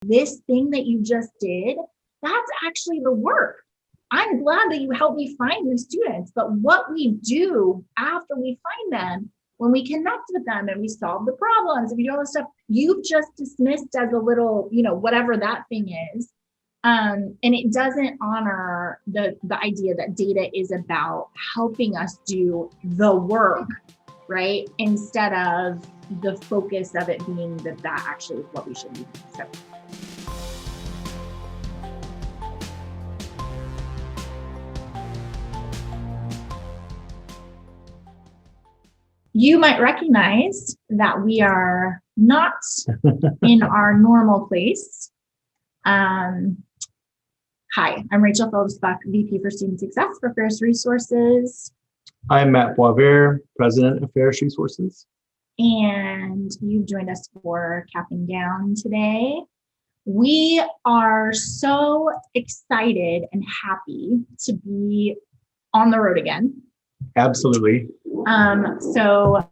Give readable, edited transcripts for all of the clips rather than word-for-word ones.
this thing that you just did, that's actually the work. I'm glad that you helped me find your students, but what we do after we find them, when we connect with them and we solve the problems, and we do all this stuff, you've just dismissed as a little, whatever that thing is. And it doesn't honor the idea that data is about helping us do the work, right? Instead of the focus of it being that actually is what we should be doing. So. You might recognize that we are not in our normal place. Hi, I'm Rachel Phillips-Buck, VP for Student Success for Pharos Resources. I'm Matt Boisvert, President of Pharos Resources. And you've joined us for Capping Down today. We are so excited and happy to be on the road again. Absolutely. So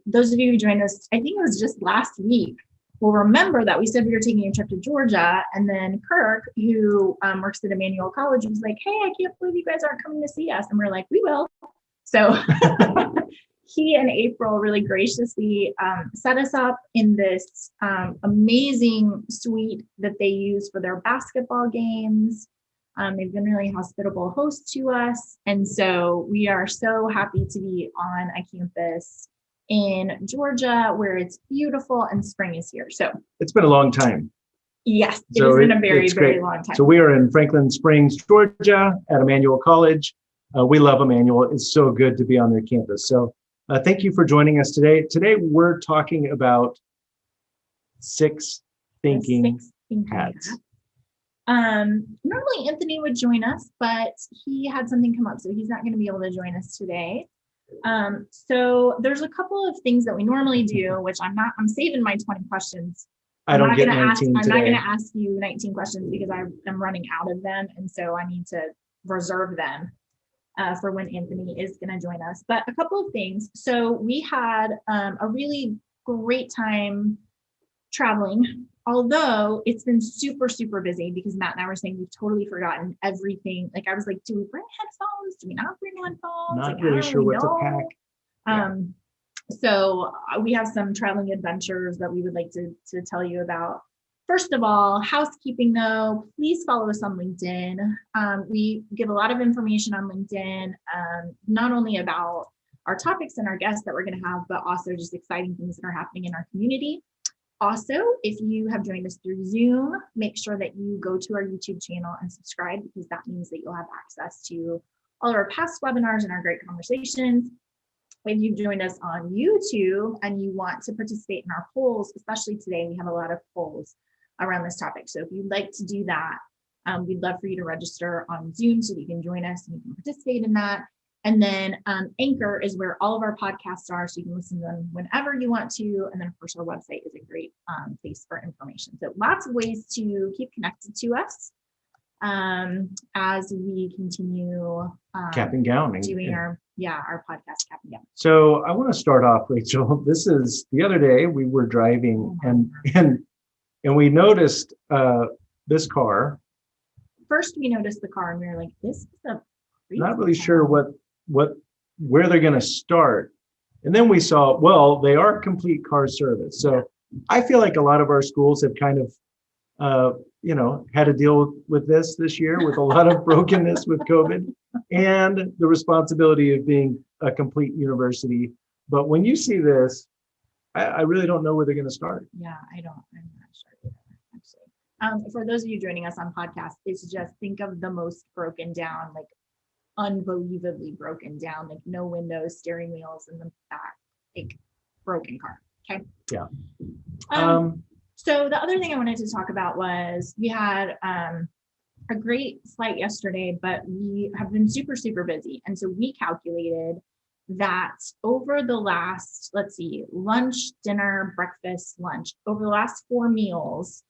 those of you who joined us, I think it was just last week, will remember that we said we were taking a trip to Georgia, and then Kirk, who works at Emmanuel College, was like, hey, I can't believe you guys aren't coming to see us. And we're like, we will. So he and April really graciously set us up in this amazing suite that they use for their basketball games. They've been really hospitable hosts to us. And so we are so happy to be on a campus in Georgia where it's beautiful and spring is here. So it's been a long time. Yes, it has been a very, very long time. So we are in Franklin Springs, Georgia at Emmanuel College. We love Emmanuel. It's so good to be on their campus. So thank you for joining us today. Today, we're talking about six thinking hats. Normally Anthony would join us, but he had something come up, so he's not going to be able to join us today. So there's a couple of things that we normally do, which I'm saving my 20 questions. I'm not going to ask you 19 questions because I'm running out of them. And so I need to reserve them for when Anthony is going to join us. But a couple of things. So we had a really great time traveling, although it's been super, super busy because Matt and I were saying we've totally forgotten everything. Like I was like, do we bring headphones? Do we not bring headphones? Not really sure what to pack. So we have some traveling adventures that we would like to tell you about. First of all, housekeeping though, please follow us on LinkedIn. We give a lot of information on LinkedIn, not only about our topics and our guests that we're going to have, but also just exciting things that are happening in our community. Also, if you have joined us through Zoom, make sure that you go to our YouTube channel and subscribe because that means that you'll have access to all of our past webinars and our great conversations. If you've joined us on YouTube and you want to participate in our polls, especially today, we have a lot of polls around this topic. So if you'd like to do that, we'd love for you to register on Zoom so that you can join us and you can participate in that. And then Anchor is where all of our podcasts are, so you can listen to them whenever you want to. And then, of course, our website is a great place for information. So lots of ways to keep connected to us as we continue Capping Down. Doing our podcast, Capping Down. So I want to start off, Rachel. This is the other day we were driving and we noticed this car. First, we noticed the car and we were like, this is a not really sure where they're going to start. And then we saw, well, they are complete car service. So I feel like a lot of our schools have kind of, had to deal with this year with a lot of brokenness with COVID and the responsibility of being a complete university. But when you see this, I really don't know where they're going to start. Yeah, I'm not sure either, actually. For those of you joining us on podcast, it's just think of the most broken down, like unbelievably broken down, like no windows, steering wheels in the back, like broken car. Okay. Yeah. So the other thing I wanted to talk about was we had a great flight yesterday, but we have been super, super busy. And so we calculated that over the last, lunch, dinner, breakfast, lunch, over the last 4 meals,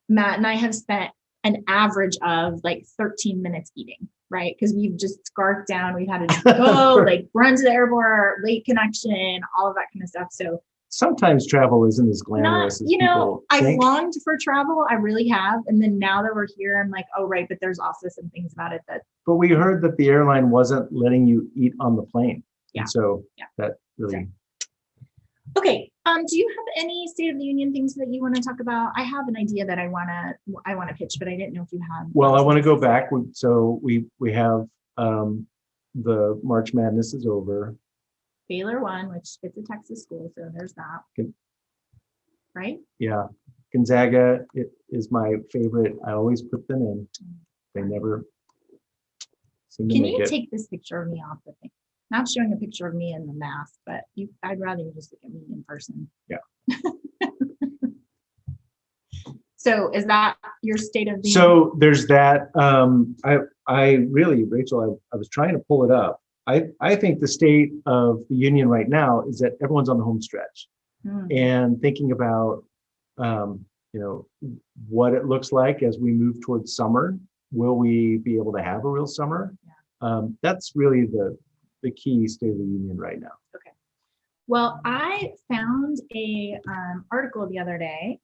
Matt and I have spent an average of like 13 minutes eating, right? Because we've just scarfed down, we've had to go, like run to the airport, late connection, all of that kind of stuff. So sometimes travel isn't as Not, glamorous as you know, people I think. longed for travel. I really have. And then now that we're here, I'm like, oh, right. But there's also some things about it that, But we heard that the airline wasn't letting you eat on the plane. Yeah. And so Yeah. that really. Sure. Okay. Do you have any State of the Union things that you want to talk about? I have an idea that I want to pitch, but I didn't know if you had. Well, I want to go back. So we have the March Madness is over. Baylor won, which it's a Texas school, so there's that. Right? Yeah. Gonzaga is my favorite. I always put them in. They never seem to Can make you it. take this picture of me off the thing? Not showing a picture of me in the mask, but I'd rather you just look at me in person. Yeah. So is that your State of the Union? So there's that. I really, Rachel, I was trying to pull it up. I think the State of the Union right now is that everyone's on the home stretch and thinking about, what it looks like as we move towards summer. Will we be able to have a real summer? Yeah. That's really the key State of the Union right now. Okay. Well, I found a article the other day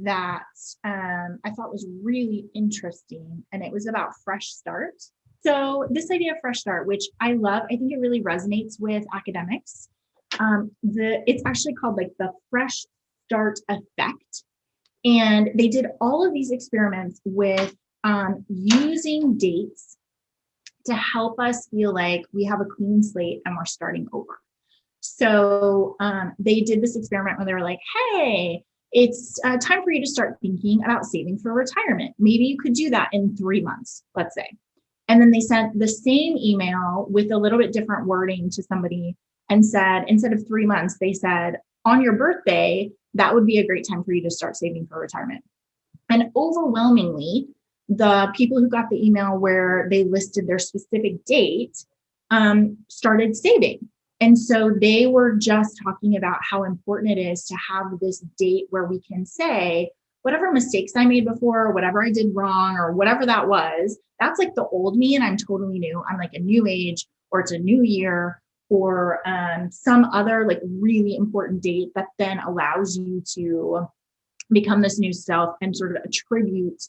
that I thought was really interesting, and it was about fresh start. So this idea of fresh start, which I love, I think it really resonates with academics. It's actually called like the fresh start effect. And they did all of these experiments with using dates to help us feel like we have a clean slate and we're starting over. So they did this experiment where they were like, hey, it's time for you to start thinking about saving for retirement. Maybe you could do that in 3 months, let's say. And then they sent the same email with a little bit different wording to somebody and said, instead of 3 months, they said, on your birthday, that would be a great time for you to start saving for retirement. And overwhelmingly, the people who got the email where they listed their specific date started saving. And so they were just talking about how important it is to have this date where we can say, whatever mistakes I made before, whatever I did wrong, or whatever that was, that's like the old me and I'm totally new. I'm like a new age, or it's a new year, or some other like really important date that then allows you to become this new self and sort of attribute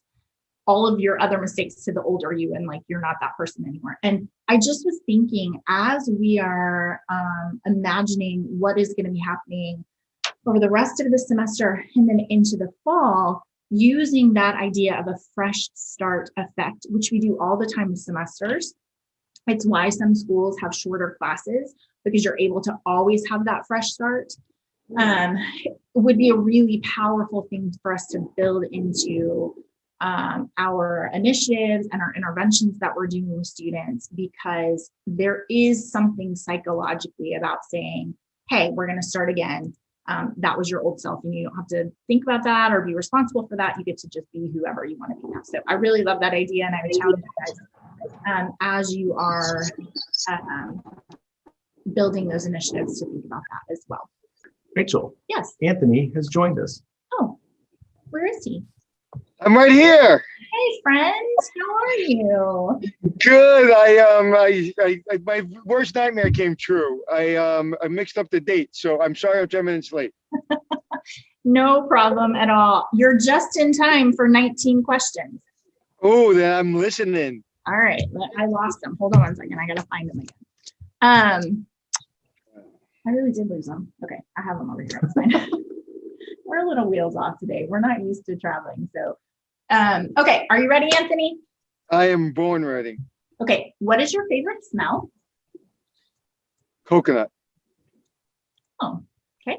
all of your other mistakes to the older you, and like you're not that person anymore. And I just was thinking, as we are imagining what is going to be happening over the rest of the semester and then into the fall, using that idea of a fresh start effect, which we do all the time with semesters. It's why some schools have shorter classes, because you're able to always have that fresh start. Would be a really powerful thing for us to build into our initiatives and our interventions that we're doing with students, because there is something psychologically about saying, hey, we're going to start again. That was your old self, and you don't have to think about that or be responsible for that. You get to just be whoever you want to be now. So I really love that idea, and I would challenge you guys as you are building those initiatives to think about that as well. Rachel. Yes. Anthony has joined us. Oh, where is he? I'm right here. Hey, friend. How are you? Good. I my worst nightmare came true. I mixed up the date, so I'm sorry I'm 10 minutes late. No problem at all. You're just in time for 19 questions. Oh, then I'm listening. All right. I lost them. Hold on one second. I got to find them again. I really did lose them. Okay. I have them over here. It's fine. We're a little wheels off today. We're not used to traveling. So, okay. Are you ready, Anthony? I am born ready. Okay. What is your favorite smell? Coconut. Oh, okay.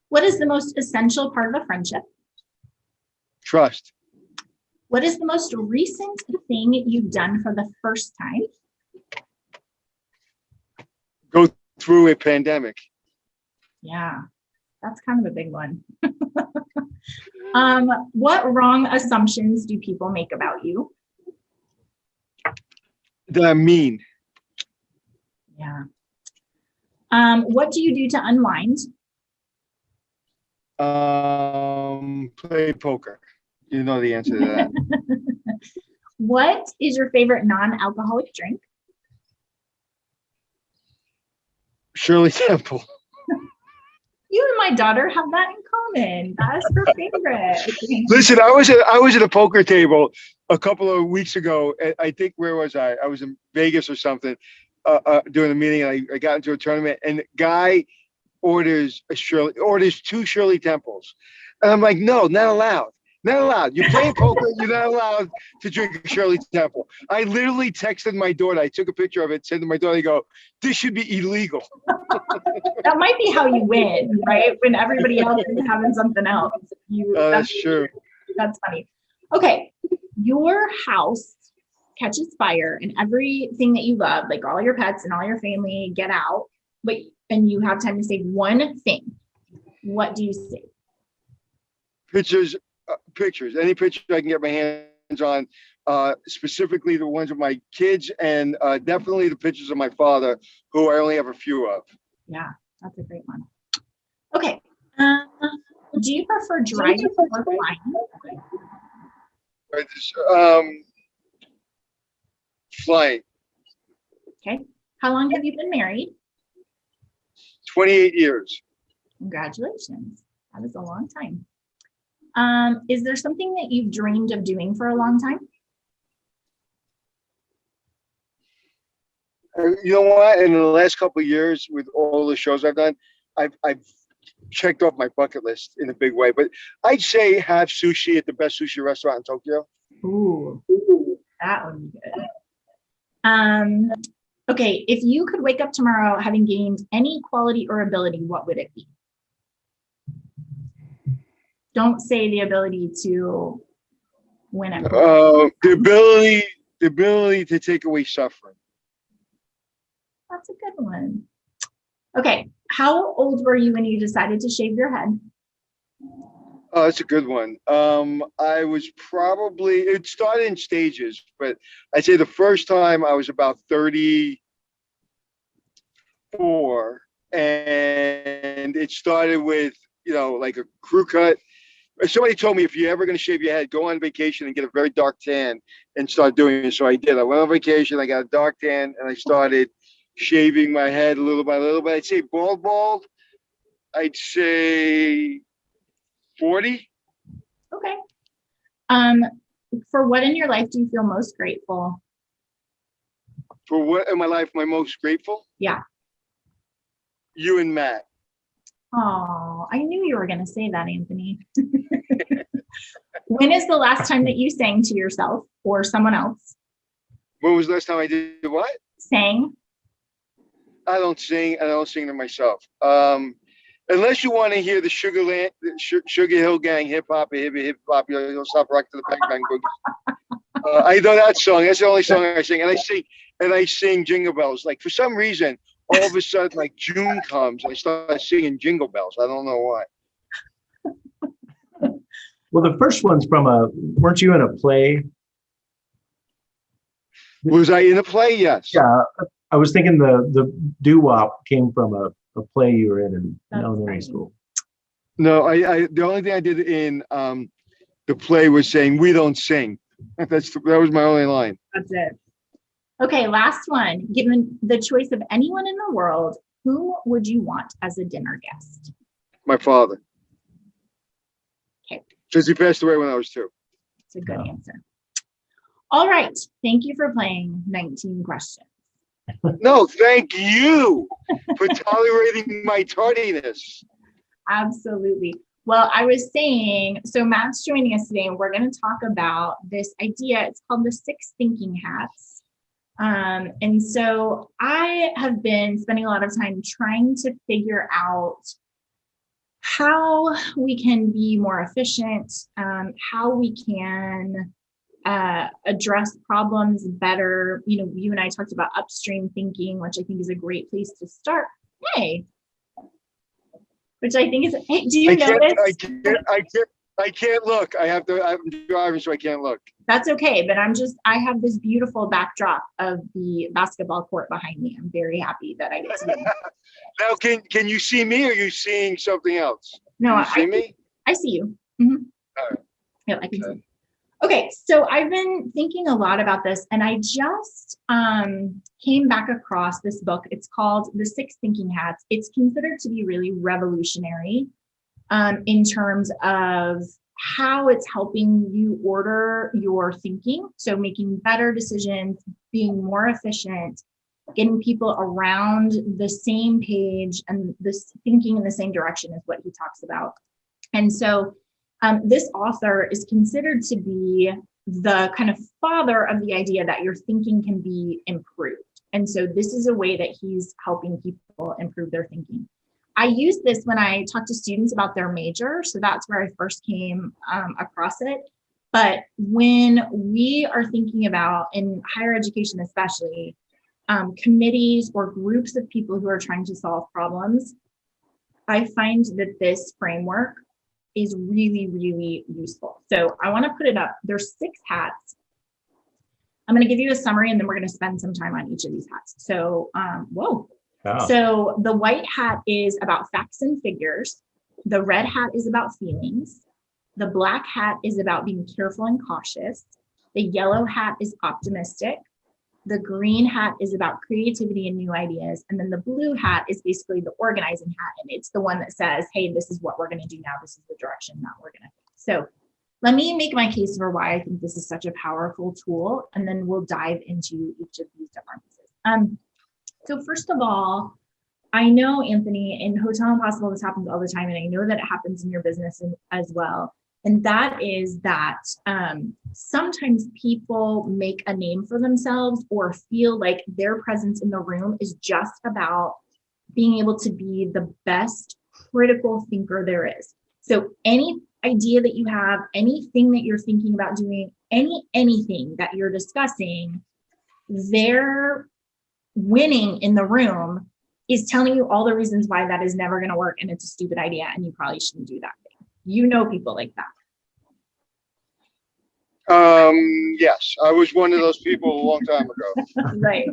What is the most essential part of a friendship? Trust. What is the most recent thing you've done for the first time? Go through a pandemic. Yeah, that's kind of a big one. What wrong assumptions do people make about you? That I'm mean. Yeah. What do you do to unwind? Play poker. You know the answer to that. What is your favorite non-alcoholic drink? Shirley Temple. You and my daughter have that in common. That's her favorite. Listen, I was at a poker table a couple of weeks ago. I think, where was I? I was in Vegas or something during the meeting. And I got into a tournament, and the guy orders two Shirley Temples. And I'm like, no, not allowed. Not allowed. You're playing poker. You're not allowed to drink a Shirley Temple. I literally texted my daughter. I took a picture of it, said to my daughter, I go, this should be illegal. That might be how you win, right? When everybody else is having something else. That's true. That's funny. Okay. Your house catches fire and everything that you love, like all your pets and all your family, get out, and you have time to save one thing. What do you save? Pictures, any picture I can get my hands on, specifically the ones of my kids, and definitely the pictures of my father, who I only have a few of. Yeah, that's a great one. Okay. Do you prefer driving or flying? Flying. Okay. How long have you been married? 28 years. Congratulations. That is a long time. Is there something that you've dreamed of doing for a long time? You know what? In the last couple of years, with all the shows I've done, I've checked off my bucket list in a big way. But I'd say have sushi at the best sushi restaurant in Tokyo. Ooh, that would be good. Okay, if you could wake up tomorrow having gained any quality or ability, what would it be? Don't say the ability to win it. The ability to take away suffering. That's a good one. Okay, how old were you when you decided to shave your head? Oh, that's a good one. I was it started in stages, but I'd say the first time I was about 34, and it started with, like a crew cut. Somebody told me, if you're ever going to shave your head, go on vacation and get a very dark tan and start doing it. So I did. I went on vacation, I got a dark tan, and I started shaving my head little by little. But I'd say bald, I'd say 40. Okay. For what in your life do you feel most grateful? For what in my life am I most grateful? Yeah. You and Matt. Oh, I knew you were going to say that, Anthony. When is the last time that you sang to yourself or someone else? When was the last time I did what? Sang? I don't sing. I don't sing to myself. Unless you want to hear the Sugar Hill Gang hip hop, you'll stop rocking to the bang bang boogie. I know that song. That's the only song I sing, and I sing Jingle Bells. Like, for some reason, all of a sudden, like, June comes, I start singing Jingle Bells. I don't know why. Well, the first one's weren't you in a play? Was I in a play? Yes. Yeah, I was thinking the doo-wop came from a play you were in elementary school. No, the only thing I did in the play was saying, "We don't sing." That was my only line. That's it. Okay, last one. Given the choice of anyone in the world, whom would you want as a dinner guest? My father. Okay. Because he passed away when I was 2. It's a good answer. All right. Thank you for playing 19 questions. No, thank you for tolerating my tardiness. Absolutely. Well, I was saying, so Matt's joining us today, and we're going to talk about this idea. It's called the 6 thinking hats. And so I have been spending a lot of time trying to figure out how we can be more efficient, how we can address problems better. You and I talked about upstream thinking, which I think is a great place to start. Hey, which I think is, hey, do you notice? I can't look. I'm driving, so I can't look. That's okay, but I have this beautiful backdrop of the basketball court behind me. I'm very happy that I get to. Now, can you see me, or are you seeing something else? No, I see me. I see you. Mm-hmm. All right. Yeah, I can see. Okay, so I've been thinking a lot about this, and I just came back across this book. It's called The Six Thinking Hats. It's considered to be really revolutionary in terms of how it's helping you order your thinking. So making better decisions, being more efficient, getting people around the same page and this thinking in the same direction is what he talks about. And so this author is considered to be the kind of father of the idea that your thinking can be improved. And so this is a way that he's helping people improve their thinking. I use this when I talk to students about their major. So that's where I first came across it. But when we are thinking about, in higher education especially, committees or groups of people who are trying to solve problems, I find that this framework is really, really useful. So I want to put it up. There's 6 hats. I'm going to give you a summary, and then we're going to spend some time on each of these hats. So, whoa. Wow. So the white hat is about facts and figures. The red hat is about feelings. The black hat is about being careful and cautious. The yellow hat is optimistic. The green hat is about creativity and new ideas. And then the blue hat is basically the organizing hat. And it's the one that says, hey, this is what we're going to do now. This is the direction that we're going to take. So let me make my case for why I think this is such a powerful tool. And then we'll dive into each of these differences. So first of all, I know, Anthony, in Hotel Impossible, this happens all the time. And I know that it happens in your business as well. And that is that sometimes people make a name for themselves or feel like their presence in the room is just about being able to be the best critical thinker there is. So any idea that you have, anything that you're thinking about doing, anything that you're discussing, their winning in the room is telling you all the reasons why that is never going to work and it's a stupid idea and you probably shouldn't do that thing. You know people like that. Yes, I was one of those people a long time ago. Right.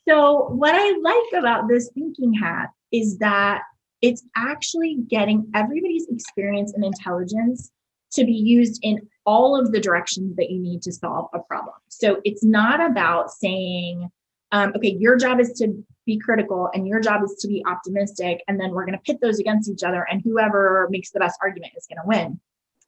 So what I like about this thinking hat is that it's actually getting everybody's experience and intelligence to be used in all of the directions that you need to solve a problem. So it's not about saying, okay, your job is to be critical and your job is to be optimistic, and then we're going to pit those against each other and whoever makes the best argument is going to win.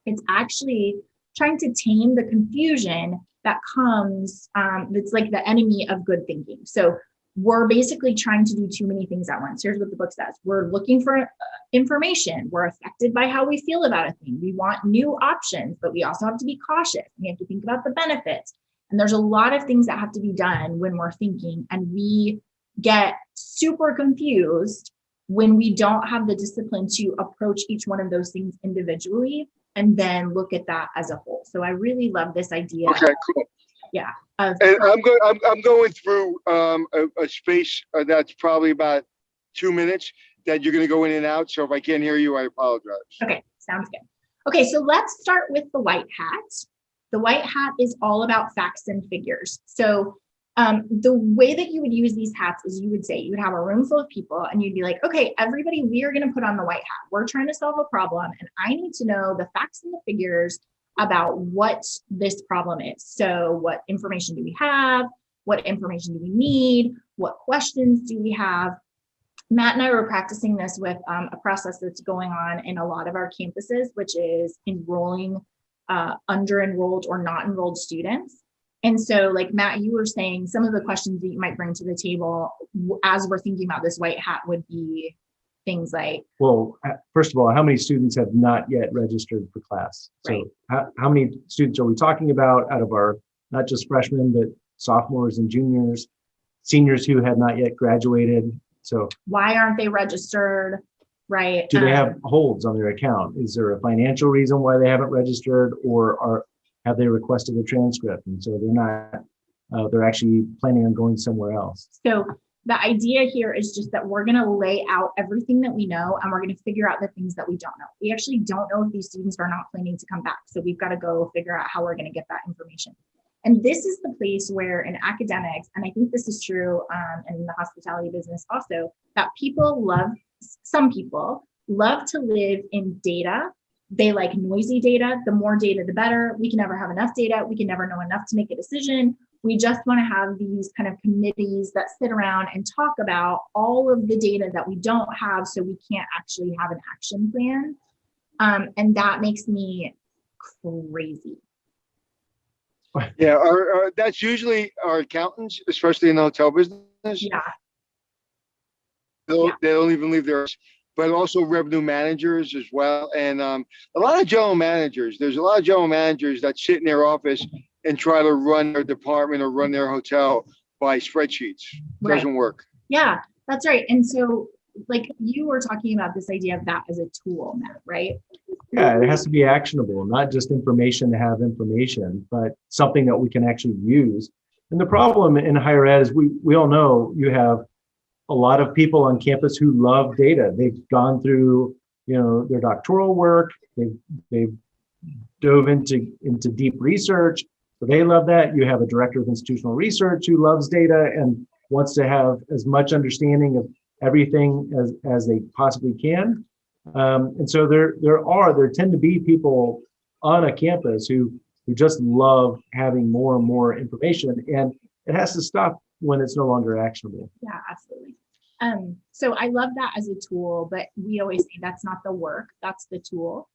It's actually trying to tame the confusion that comes, that's like the enemy of good thinking. So we're basically trying to do too many things at once. Here's what the book says. We're looking for information. We're affected by how we feel about a thing. We want new options, but we also have to be cautious. We have to think about the benefits. And there's a lot of things that have to be done when we're thinking, and we get super confused when we don't have the discipline to approach each one of those things individually and then look at that as a whole. So I really love this idea. Okay, cool. Yeah. And I'm going through a space that's probably about 2 minutes that you're going to go in and out. So if I can't hear you, I apologize. Okay, sounds good. Okay, so let's start with the white hat. The white hat is all about facts and figures. So the way that you would use these hats is you would say, you would have a room full of people and you'd be like, okay, everybody, we are going to put on the white hat. We're trying to solve a problem and I need to know the facts and the figures about what this problem is. So what information do we have? What information do we need? What questions do we have? Matt and I were practicing this with a process that's going on in a lot of our campuses, which is enrolling under-enrolled or not enrolled students. And so like Matt, you were saying some of the questions that you might bring to the table as we're thinking about this white hat would be things like, well, first of all, how many students have not yet registered for class? Right. So how many students are we talking about out of our, not just freshmen, but sophomores and juniors, seniors who have not yet graduated? So why aren't they registered? Right. Do they have holds on their account? Is there a financial reason why they haven't registered, or have they requested a transcript? And so they're actually planning on going somewhere else. So the idea here is just that we're going to lay out everything that we know and we're going to figure out the things that we don't know. We actually don't know if these students are not planning to come back. So we've got to go figure out how we're going to get that information. And this is the place where in academics, and I think this is true in the hospitality business also, that some people love to live in data They like noisy data. The more data, the better. We can never have enough data. We can never know enough to make a decision. We just want to have these kind of committees that sit around and talk about all of the data that we don't have, so we can't actually have an action plan. And that makes me crazy. Yeah, that's usually our accountants, especially in the hotel business. Yeah. They don't even leave their, but also revenue managers as well. And a lot of general managers, there's a lot of general managers that sit in their office and try to run their department or run their hotel by spreadsheets. Right. Doesn't work. Yeah, that's right. And so, like, you were talking about this idea of that as a tool, Matt, right? Yeah, it has to be actionable, not just information to have information, but something that we can actually use. And the problem in higher ed is we all know you have a lot of people on campus who love data. They've gone through, their doctoral work. They've dove into deep research. So they love that. You have a director of institutional research who loves data and wants to have as much understanding of everything as they possibly can. And so there tend to be people on a campus who just love having more and more information, and it has to stop when it's no longer actionable. Yeah, absolutely. So I love that as a tool, but we always say that's not the work, that's the tool.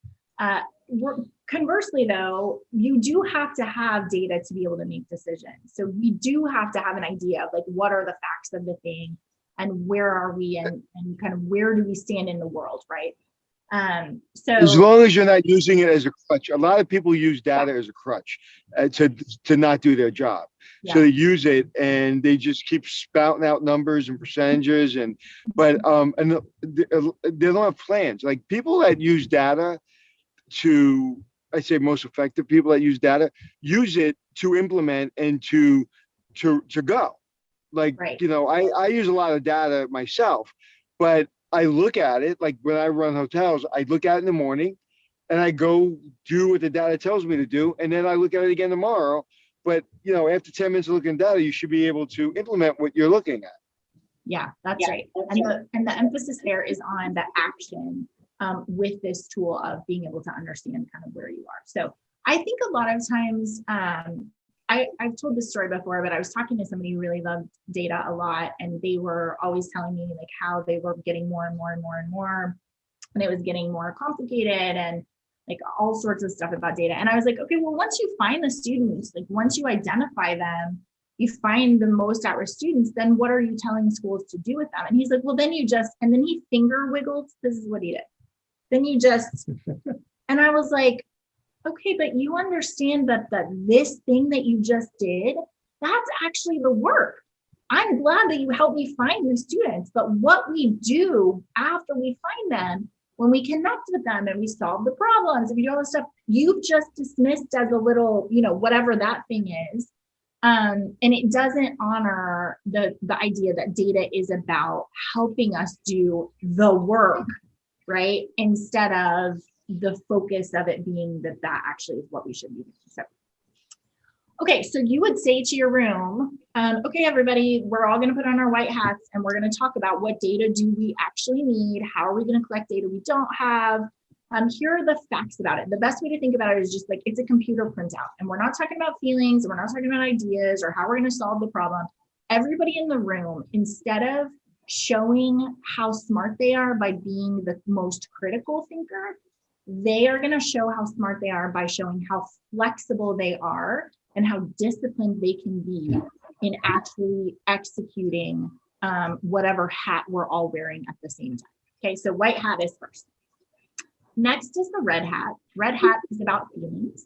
Conversely, though, you do have to have data to be able to make decisions. So we do have to have an idea of like, what are the facts of the thing and where are we and kind of where do we stand in the world, right? So as long as you're not using it as a crutch, a lot of people use data as a crutch to not do their job. Yeah. So they use it and they just keep spouting out numbers and percentages but they don't have plans. Like people that use data I say most effective people that use data use it to implement and to go. Like, right. I use a lot of data myself, but I look at it, like when I run hotels, I look at it in the morning and I go do what the data tells me to do. And then I look at it again tomorrow. But, after 10 minutes of looking at data, you should be able to implement what you're looking at. Yeah, that's right. And the emphasis there is on the action with this tool of being able to understand kind of where you are. So I think a lot of times, I've told this story before, but I was talking to somebody who really loved data a lot, and they were always telling me like how they were getting more and more and more and more, and it was getting more complicated and like all sorts of stuff about data. And I was like, okay, well, once you find the students, like once you identify them, you find the most at-risk students, then what are you telling schools to do with them? And he's like, well, then and then he finger wiggled. This is what he did. Then and I was like, okay, but you understand that this thing that you just did, that's actually the work. I'm glad that you helped me find the students, but what we do after we find them, when we connect with them and we solve the problems, and we do all this stuff, you've just dismissed as a little, whatever that thing is. And it doesn't honor the idea that data is about helping us do the work, right? Instead of the focus of it being that actually is what we should be doing. So, okay, so you would say to your room, okay, everybody, we're all going to put on our white hats and we're going to talk about what data do we actually need? How are we going to collect data we don't have? Here are the facts about it. The best way to think about it is just like it's a computer printout, and we're not talking about feelings, we're not talking about ideas or how we're going to solve the problem. Everybody in the room, instead of showing how smart they are by being the most critical thinker, they are going to show how smart they are by showing how flexible they are and how disciplined they can be in actually executing whatever hat we're all wearing at the same time. Okay, so white hat is first. Next is the red hat. Red hat is about feelings.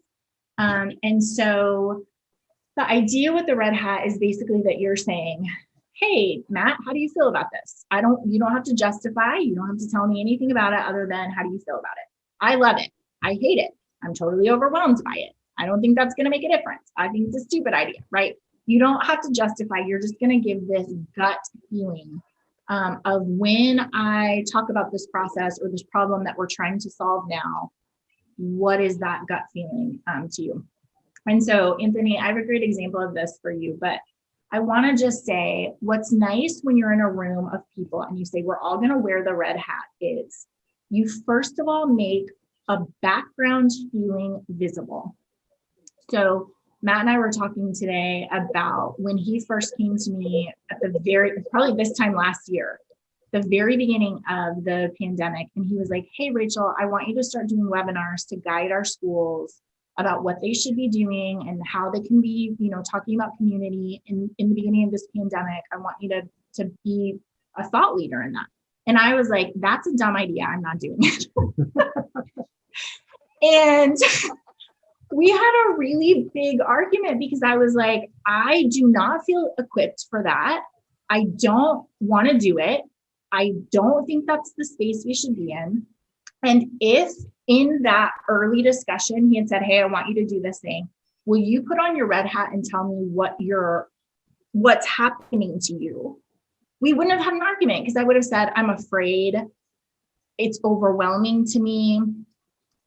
And so the idea with the red hat is basically that you're saying, hey, Matt, how do you feel about this? You don't have to justify, you don't have to tell me anything about it other than how do you feel about it? I love it. I hate it. I'm totally overwhelmed by it. I don't think that's going to make a difference. I think it's a stupid idea, right? You don't have to justify. You're just going to give this gut feeling of when I talk about this process or this problem that we're trying to solve now, what is that gut feeling to you? And so, Anthony, I have a great example of this for you, but I want to just say what's nice when you're in a room of people and you say, we're all going to wear the red hat is you first of all make a background feeling visible. So Matt and I were talking today about when he first came to me at probably this time last year, the very beginning of the pandemic. And he was like, hey, Rachel, I want you to start doing webinars to guide our schools about what they should be doing and how they can be, talking about community in the beginning of this pandemic. I want you to be a thought leader in that. And I was like, that's a dumb idea. I'm not doing it. And we had a really big argument because I was like, I do not feel equipped for that. I don't want to do it. I don't think that's the space we should be in. And if in that early discussion, he had said, hey, I want you to do this thing. Will you put on your red hat and tell me what's happening to you? We wouldn't have had an argument because I would have said, I'm afraid. It's overwhelming to me.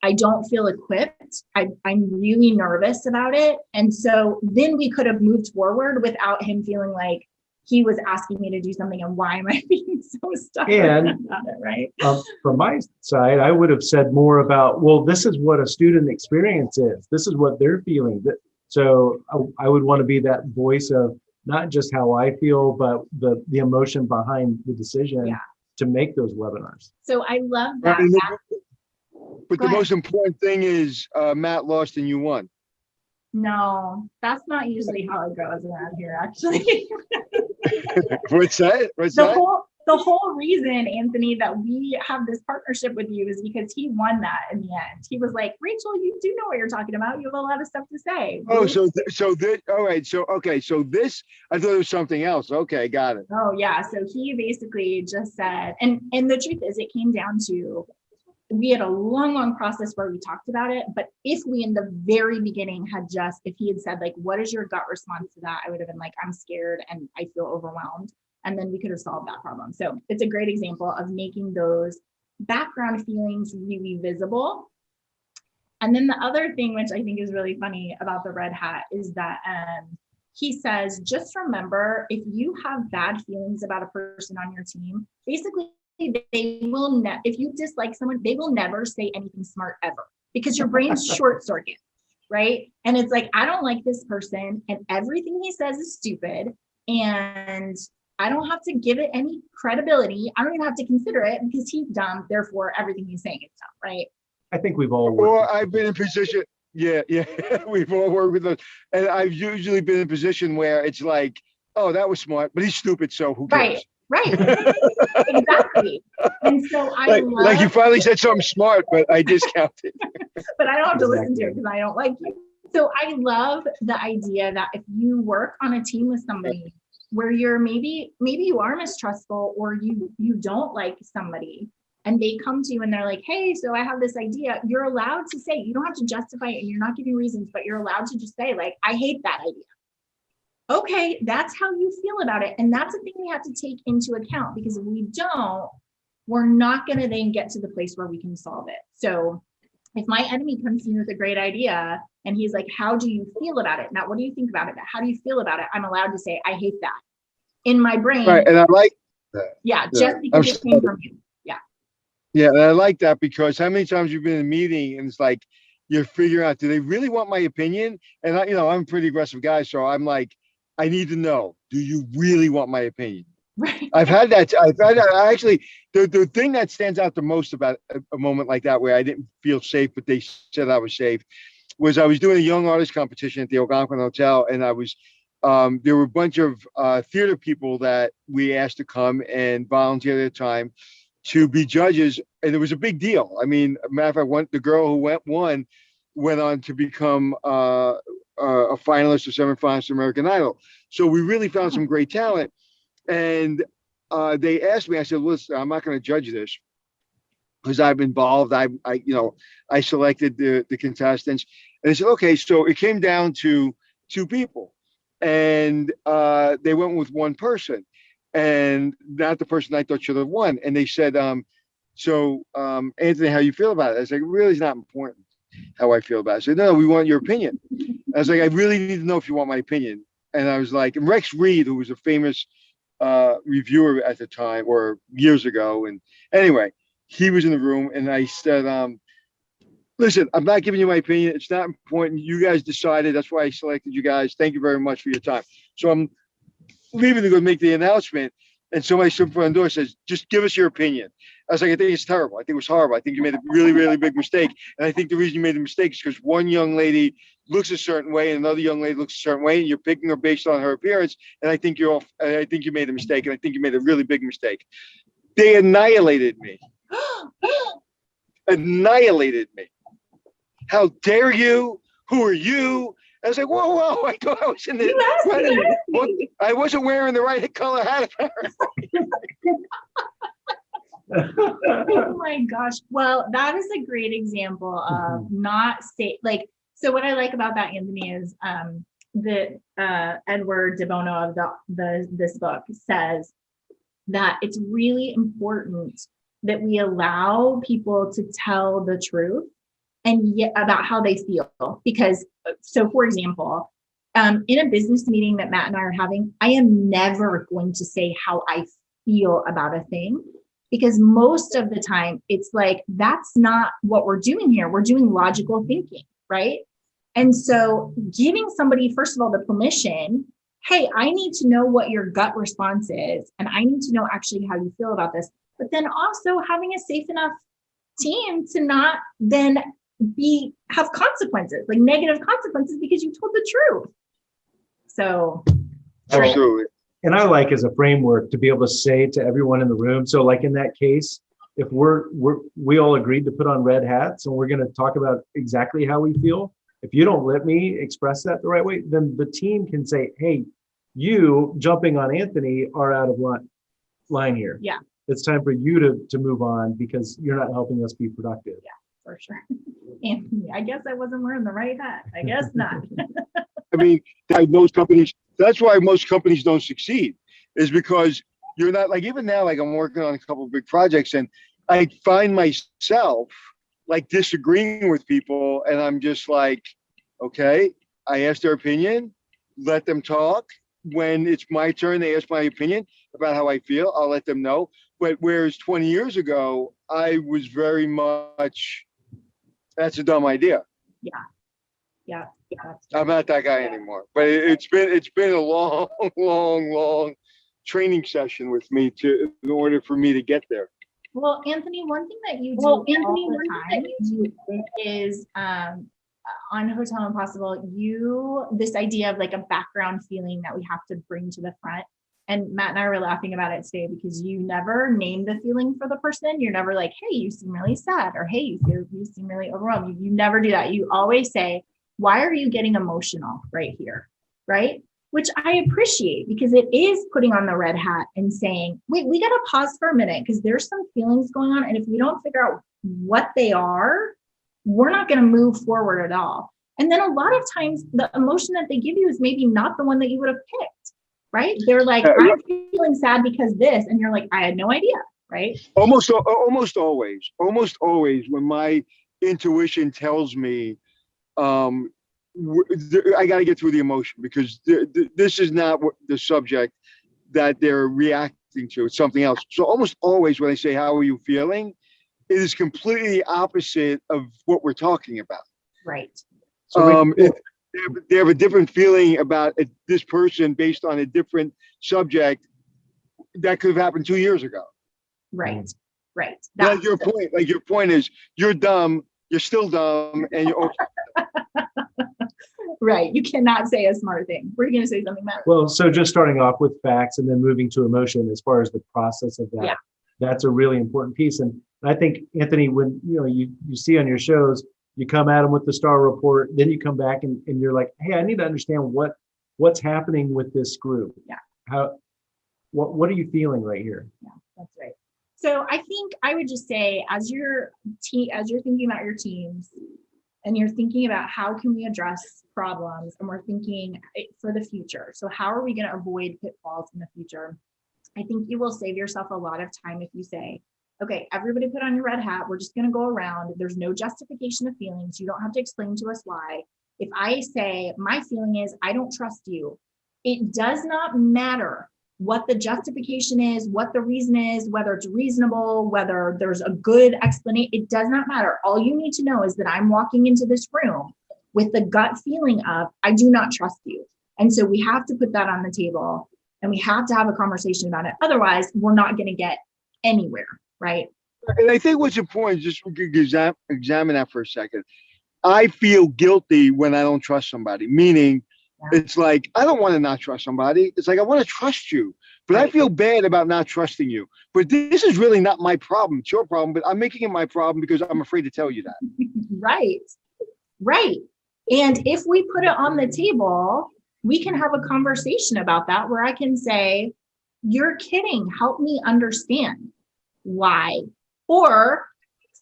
I don't feel equipped. I'm really nervous about it. And so then we could have moved forward without him feeling like he was asking me to do something and why am I being so stubborn about it, right? From my side, I would have said more about, well, this is what a student experience is. This is what they're feeling. So I would want to be that voice of not just how I feel, but the emotion behind the decision to make those webinars. So I love that. But the most important thing is Matt lost and you won. No, that's not usually how it goes around here, actually. What's that? The whole reason, Anthony, that we have this partnership with you is because he won that in the end. He was like, Rachel, you do know what you're talking about. You have a lot of stuff to say. Oh, so this, all right. So this, I thought it was something else. Okay, got it. Oh, yeah. So he basically just said, and the truth is it came down to, we had a long process where we talked about it, but if we in the very beginning if he had said like, what is your gut response to that? I would have been like, I'm scared and I feel overwhelmed. And then we could have solved that problem. So it's a great example of making those background feelings really visible. And then the other thing, which I think is really funny about the red hat is that he says, just remember, if you have bad feelings about a person on your team, basically they will if you dislike someone, they will never say anything smart ever because your brain's short circuit, right? And it's like, I don't like this person and everything he says is stupid and I don't have to give it any credibility. I don't even have to consider it because he's dumb. Therefore, everything he's saying is dumb, right? I think we've all worked. Well, I've been in position. Yeah. We've all worked with those. And I've usually been in a position where it's like, oh, that was smart, but he's stupid. So who cares? Right. Exactly. And so like you finally said something smart, but I discounted. But I don't have to listen to it because I don't like you. So I love the idea that if you work on a team with somebody where you're maybe you are mistrustful or you don't like somebody and they come to you and they're like, hey, so I have this idea. You're allowed to say, you don't have to justify it and you're not giving reasons, but you're allowed to just say like, I hate that idea. Okay, that's how you feel about it. And that's a thing we have to take into account because if we don't, we're not going to then get to the place where we can solve it. So if my enemy comes to me with a great idea and he's like, how do you feel about it? Not what do you think about it, but how do you feel about it? I'm allowed to say, I hate that. In my brain. Right, and I like that. Yeah, just because it came from you. Yeah. Yeah, and I like that because how many times you've been in a meeting and it's like, you're figuring out, do they really want my opinion? And I'm a pretty aggressive guy, so I'm like, I need to know, do you really want my opinion? Right. I've had that. I actually, the thing that stands out the most about a moment like that where I didn't feel safe, but they said I was safe, was I was doing a young artist competition at the Algonquin Hotel, and I was, there were a bunch of theater people that we asked to come and volunteer their time to be judges, and it was a big deal. I mean, matter of fact, the girl who went on to become a finalist or semifinalist American Idol. So we really found some great talent. And they asked me, I said, listen, I'm not going to judge this because I'm involved. I selected the contestants. And they said, okay, so it came down to 2 people. And they went with one person and not the person I thought should have won. And they said, Anthony, how you feel about it? I was like, really is not important how I feel about it. I said, no, we want your opinion. I was like, I really need to know if you want my opinion. And I was like, and Rex Reed, who was a famous reviewer at the time or years ago. And anyway, he was in the room and I said, Listen, I'm not giving you my opinion. It's not important. You guys decided. That's why I selected you guys. Thank you very much for your time. So I'm leaving to go make the announcement. And somebody stood in front of the door says, just give us your opinion. I was like, I think it's terrible. I think it was horrible. I think you made a really, really big mistake. And I think the reason you made the mistake is because one young lady looks a certain way and another young lady looks a certain way, and you're picking her based on her appearance. And I think you're off. I think you made a mistake. And I think you made a really big mistake. They annihilated me. Annihilated me. How dare you? Who are you? I was like, whoa. I thought I was in the. I wasn't wearing the right color hat. Oh my gosh. Well, that is a great example of not like, so what I like about that, Anthony, is that Edward de Bono of this book says that it's really important that we allow people to tell the truth and yet about how they feel. Because, so for example, in a business meeting that Matt and I are having, I am never going to say how I feel about a thing, because most of the time it's like, that's not what we're doing here. We're doing logical thinking, right? And so giving somebody, first of all, the permission, hey, I need to know what your gut response is, and I need to know actually how you feel about this. But then also having a safe enough team to not then have consequences, like negative consequences, because you told the truth. So Absolutely. And I like as a framework to be able to say to everyone in the room. So like in that case, if we all agreed to put on red hats and we're going to talk about exactly how we feel, if you don't let me express that the right way, then the team can say, hey, you jumping on Anthony are out of line here. Yeah. It's time for you to move on because you're not helping us be productive. Yeah, for sure. Anthony, I guess I wasn't wearing the right hat. I guess not. I mean, most companies, that's why most companies don't succeed, is because you're not, like, even now, like I'm working on a couple of big projects and I find myself like disagreeing with people, and I'm just like, okay, I asked their opinion, let them talk. When it's my turn, they ask my opinion about how I feel, I'll let them know. But whereas 20 years ago, I was very much, that's a dumb idea. Yeah. I'm not that guy anymore. But it's been a long training session with me in order for me to get there. Well, Anthony, one thing that you do all the time is on Hotel Impossible, this idea of like a background feeling that we have to bring to the front. And Matt and I were laughing about it today because you never name the feeling for the person. You're never like, hey, you seem really sad, or hey, you seem really overwhelmed. You never do that. You always say, why are you getting emotional right here? Right? Which I appreciate, because it is putting on the red hat and saying, wait, we got to pause for a minute because there's some feelings going on. And if we don't figure out what they are, we're not going to move forward at all. And then a lot of times the emotion that they give you is maybe not the one that you would have picked, right? They're like, I'm feeling sad because this. And you're like, I had no idea, right? Almost always when my intuition tells me, I got to get through the emotion, because this is not the subject that they're reacting to. It's something else. So almost always when I say, how are you feeling? It is completely opposite of what we're talking about. Right. So they have a different feeling about this person based on a different subject that could have happened 2 years ago. Right. Like your point is, you're dumb, you're still dumb, and you're right. You cannot say a smart thing. We're going to say something better. Well, so just starting off with facts and then moving to emotion as far as the process of that, that's a really important piece. And I think, Anthony, when you see on your shows, you come at them with the star report, then you come back and you're like, hey, I need to understand what's happening with this group. Yeah. What are you feeling right here? Yeah, that's right. So I think I would just say, as you're thinking about your teams and you're thinking about how can we address problems, and we're thinking for the future. So how are we going to avoid pitfalls in the future? I think you will save yourself a lot of time if you say, okay, everybody put on your red hat. We're just going to go around. There's no justification of feelings. You don't have to explain to us why. If I say my feeling is I don't trust you, it does not matter what the justification is, what the reason is, whether it's reasonable, whether there's a good explanation. It does not matter. All you need to know is that I'm walking into this room with the gut feeling of, I do not trust you. And so we have to put that on the table and we have to have a conversation about it. Otherwise, we're not going to get anywhere, right? And I think what's important, just examine that for a second. I feel guilty when I don't trust somebody, meaning it's like, I don't want to not trust somebody. It's like, I want to trust you, but I feel bad about not trusting you. But this is really not my problem. It's your problem, but I'm making it my problem because I'm afraid to tell you that. Right. Right. And if we put it on the table, we can have a conversation about that where I can say, you're kidding. Help me understand why. Or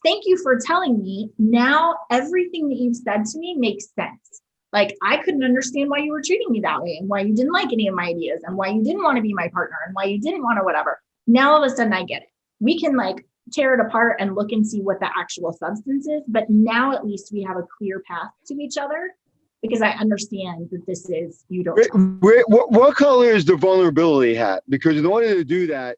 thank you for telling me. Now everything that you've said to me makes sense. Like, I couldn't understand why you were treating me that way and why you didn't like any of my ideas and why you didn't want to be my partner and why you didn't want to whatever. Now all of a sudden I get it. We can like tear it apart and look and see what the actual substance is. But now at least we have a clear path to each other because I understand that this is, you don't. What color is the vulnerability hat? Because in order to do that,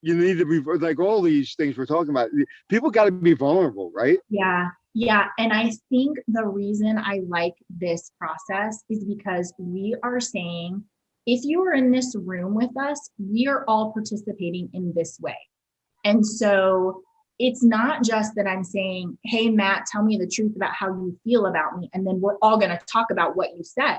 you need to be like all these things we're talking about. People got to be vulnerable, right? Yeah. Yeah. And I think the reason I like this process is because we are saying, if you are in this room with us, we are all participating in this way. And so it's not just that I'm saying, hey, Matt, tell me the truth about how you feel about me. And then we're all going to talk about what you said.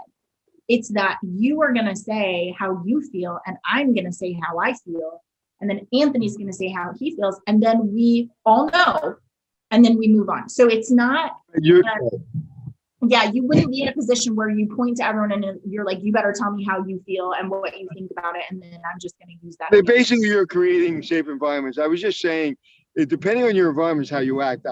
It's that you are going to say how you feel, and I'm going to say how I feel. And then Anthony's going to say how he feels. And then we all know. And then we move on. So it's not, you wouldn't be in a position where you point to everyone and you're like, you better tell me how you feel and what you think about it. And then I'm just going to use that. Basically, you're creating safe environments. I was just saying, depending on your environments, how you act.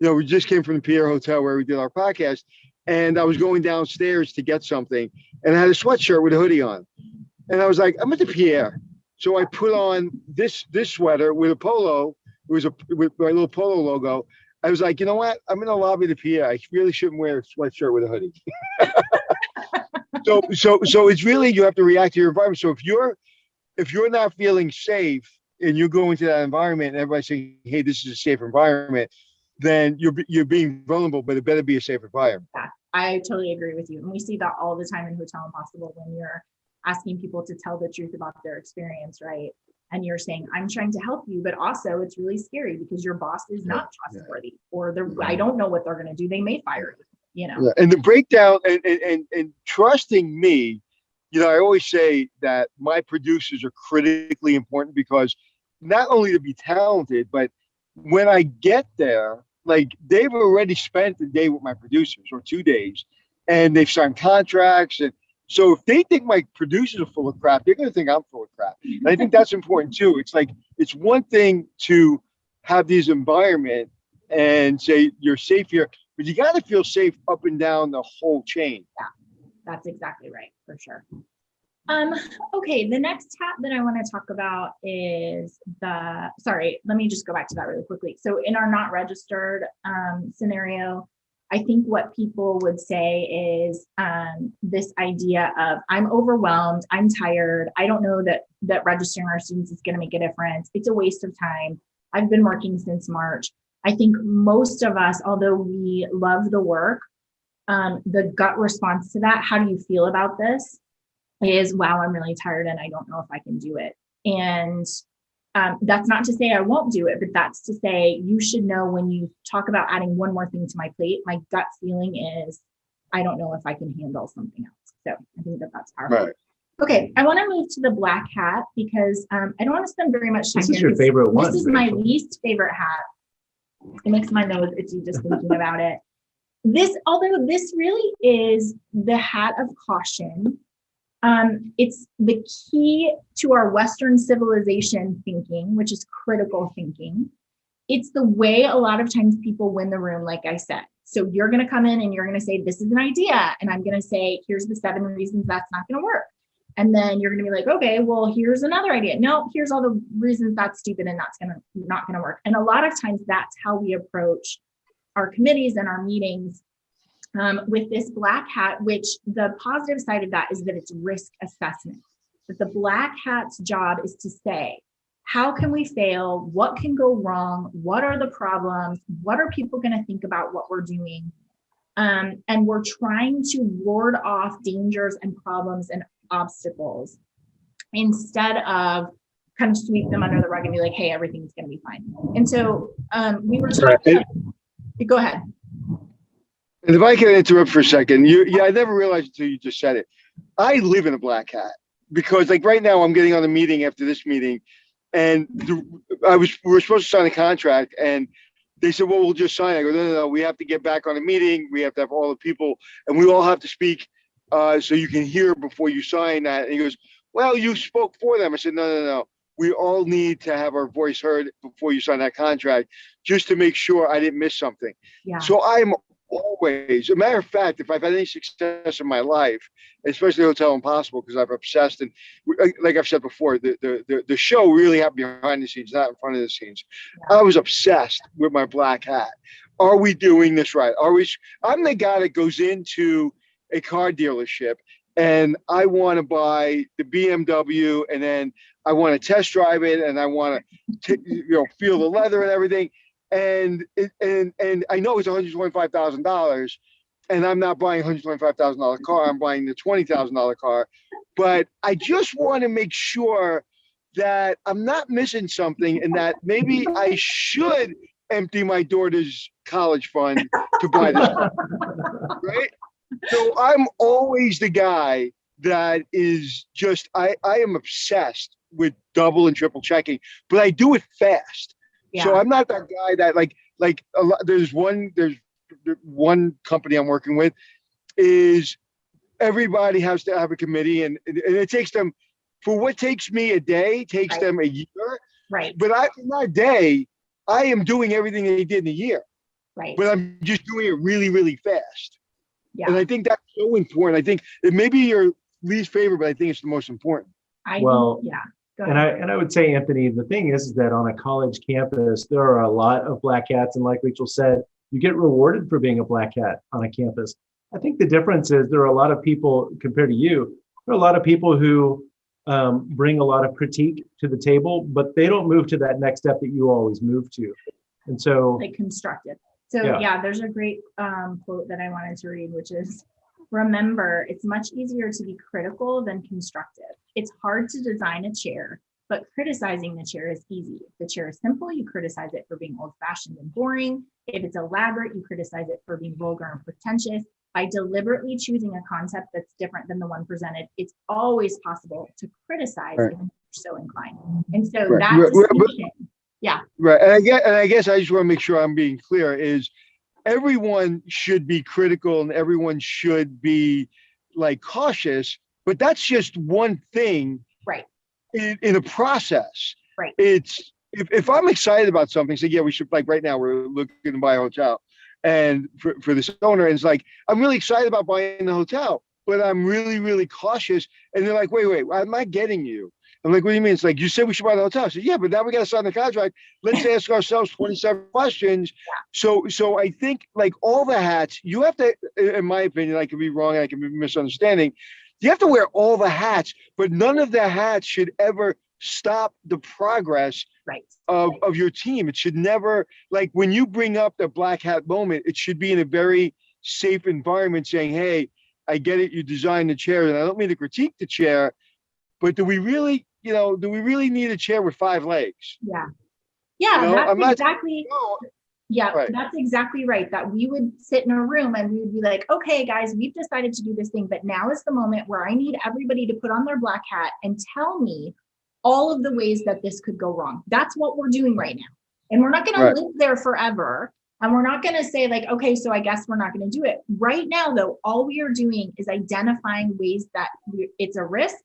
We just came from the Pierre Hotel where we did our podcast, and I was going downstairs to get something, and I had a sweatshirt with a hoodie on. And I was like, I'm at the Pierre. So I put on this sweater with a polo. It was with my little polo logo. I was like, you know what? I'm in the lobby of the PA. I really shouldn't wear a sweatshirt with a hoodie. So it's really, you have to react to your environment. So if you're not feeling safe and you go into that environment and everybody's saying, hey, this is a safe environment, then you're being vulnerable, but it better be a safe environment. Yeah, I totally agree with you. And we see that all the time in Hotel Impossible when you're asking people to tell the truth about their experience, right? And you're saying, I'm trying to help you, but also it's really scary because your boss is not trustworthy, or I don't know what they're going to do. They may fire you, Yeah. And the breakdown and trusting me, I always say that my producers are critically important because not only to be talented, but when I get there, like they've already spent the day with my producers or 2 days, and they've signed contracts. And so if they think my producers are full of crap, they're going to think I'm full of crap. And I think that's important too. It's like, it's one thing to have this environment and say you're safe here, but you got to feel safe up and down the whole chain. Yeah, that's exactly right, for sure. Okay, the next tab that I want to talk about is let me just go back to that really quickly. So in our not registered scenario, I think what people would say is this idea of, I'm overwhelmed, I'm tired, I don't know that registering our students is going to make a difference. It's a waste of time. I've been working since March. I think most of us, although we love the work, the gut response to that, how do you feel about this, is, wow, I'm really tired and I don't know if I can do it. And that's not to say I won't do it, but that's to say you should know when you talk about adding one more thing to my plate, my gut feeling is, I don't know if I can handle something else. So I think that's powerful. Right. Okay, I want to move to the black hat because I don't want to spend very much time here. This is your favorite one. This is my least favorite hat. It makes my nose itchy just thinking about it. Although this really is the hat of caution. It's the key to our Western civilization thinking, which is critical thinking. It's the way a lot of times people win the room, like I said. So you're going to come in and you're going to say, this is an idea. And I'm going to say, here's the 7 reasons that's not going to work. And then you're going to be like, okay, well, here's another idea. No, here's all the reasons that's stupid and that's not going to work. And a lot of times that's how we approach our committees and our meetings. With this black hat, which the positive side of that is that it's risk assessment. that the black hat's job is to say, how can we fail? What can go wrong? What are the problems? What are people going to think about what we're doing? And we're trying to ward off dangers and problems and obstacles instead of kind of sweep them under the rug and be like, hey, everything's going to be fine. And so we were talking, go ahead. And if I can interrupt for a second, I never realized until you just said it. I live in a black hat because like right now I'm getting on a meeting after this meeting and we were supposed to sign a contract and they said, well, we'll just sign. I go, no, we have to get back on a meeting. We have to have all the people and we all have to speak so you can hear before you sign that. And he goes, well, you spoke for them. I said, no. We all need to have our voice heard before you sign that contract just to make sure I didn't miss something. Yeah. So I'm always, a matter of fact, if I've had any success in my life, especially Hotel Impossible, because I've obsessed and like I've said before, the show really happened behind the scenes, not in front of the scenes. Yeah. I was obsessed with my black hat. Are we doing this right? I'm the guy that goes into a car dealership and I want to buy the BMW and then I want to test drive it and I want to feel the leather and everything. And I know it's $125,000 and I'm not buying a $125,000 car. I'm buying the $20,000 car, but I just want to make sure that I'm not missing something and that maybe I should empty my daughter's college fund to buy this car, right? So I'm always the guy that is just, I am obsessed with double and triple checking, but I do it fast. Yeah. So I'm not that guy that like a lot, there's one company I'm working with is everybody has to have a committee and it takes them for what takes me a day, takes them a year. Right. But in that day, I am doing everything they did in a year. Right. But I'm just doing it really, really fast. Yeah. And I think that's so important. I think it may be your least favorite, but I think it's the most important. And I would say, Anthony, the thing is that on a college campus, there are a lot of black hats. And like Rachel said, you get rewarded for being a black hat on a campus. I think the difference is there are a lot of people compared to you, there are a lot of people who bring a lot of critique to the table, but they don't move to that next step that you always move to. And so they construct it. So yeah, there's a great quote that I wanted to read, which is, remember, it's much easier to be critical than constructive. It's hard to design a chair, but criticizing the chair is easy. If the chair is simple, you criticize it for being old-fashioned and boring. If it's elaborate, you criticize it for being vulgar and pretentious. By deliberately choosing a concept that's different than the one presented, it's always possible to criticize if you're so inclined. And so yeah. Right. And I guess I just want to make sure I'm being clear is everyone should be critical and everyone should be like cautious, but that's just one thing in a process. Right. It's if I'm excited about something, say, we should, like right now we're looking to buy a hotel and for this owner, and it's like, I'm really excited about buying the hotel, but I'm really, really cautious. And they're like, wait, I'm not getting you. I'm like, what do you mean? It's like, you said we should buy the hotel. I said, yeah, but now we got to sign the contract. Let's ask ourselves 27 questions. So I think like all the hats, you have to, in my opinion, I could be wrong, I can be misunderstanding. You have to wear all the hats, but none of the hats should ever stop the progress of your team. It should never, like when you bring up the black hat moment, it should be in a very safe environment saying, hey, I get it, you designed the chair, and I don't mean to critique the chair, but do we really need a chair with 5 legs? Yeah. Yeah, that's exactly right. That we would sit in a room and we would be like, okay, guys, we've decided to do this thing, but now is the moment where I need everybody to put on their black hat and tell me all of the ways that this could go wrong. That's what we're doing right now. And we're not going to live there forever. And we're not going to say like, okay, so I guess we're not going to do it. Right now, though, all we are doing is identifying ways that it's a risk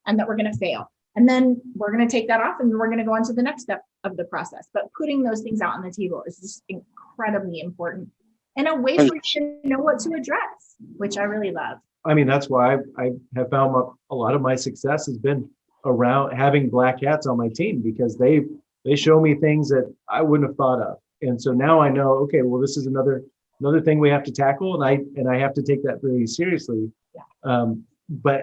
and that we're going to fail. And then we're going to take that off and we're going to go on to the next step of the process. But putting those things out on the table is just incredibly important and a way for you to know what to address, which I really love. I mean, that's why I have found a lot of my success has been around having black hats on my team, because they show me things that I wouldn't have thought of. And so now I know, okay, well, this is another thing we have to tackle. And I have to take that really seriously. but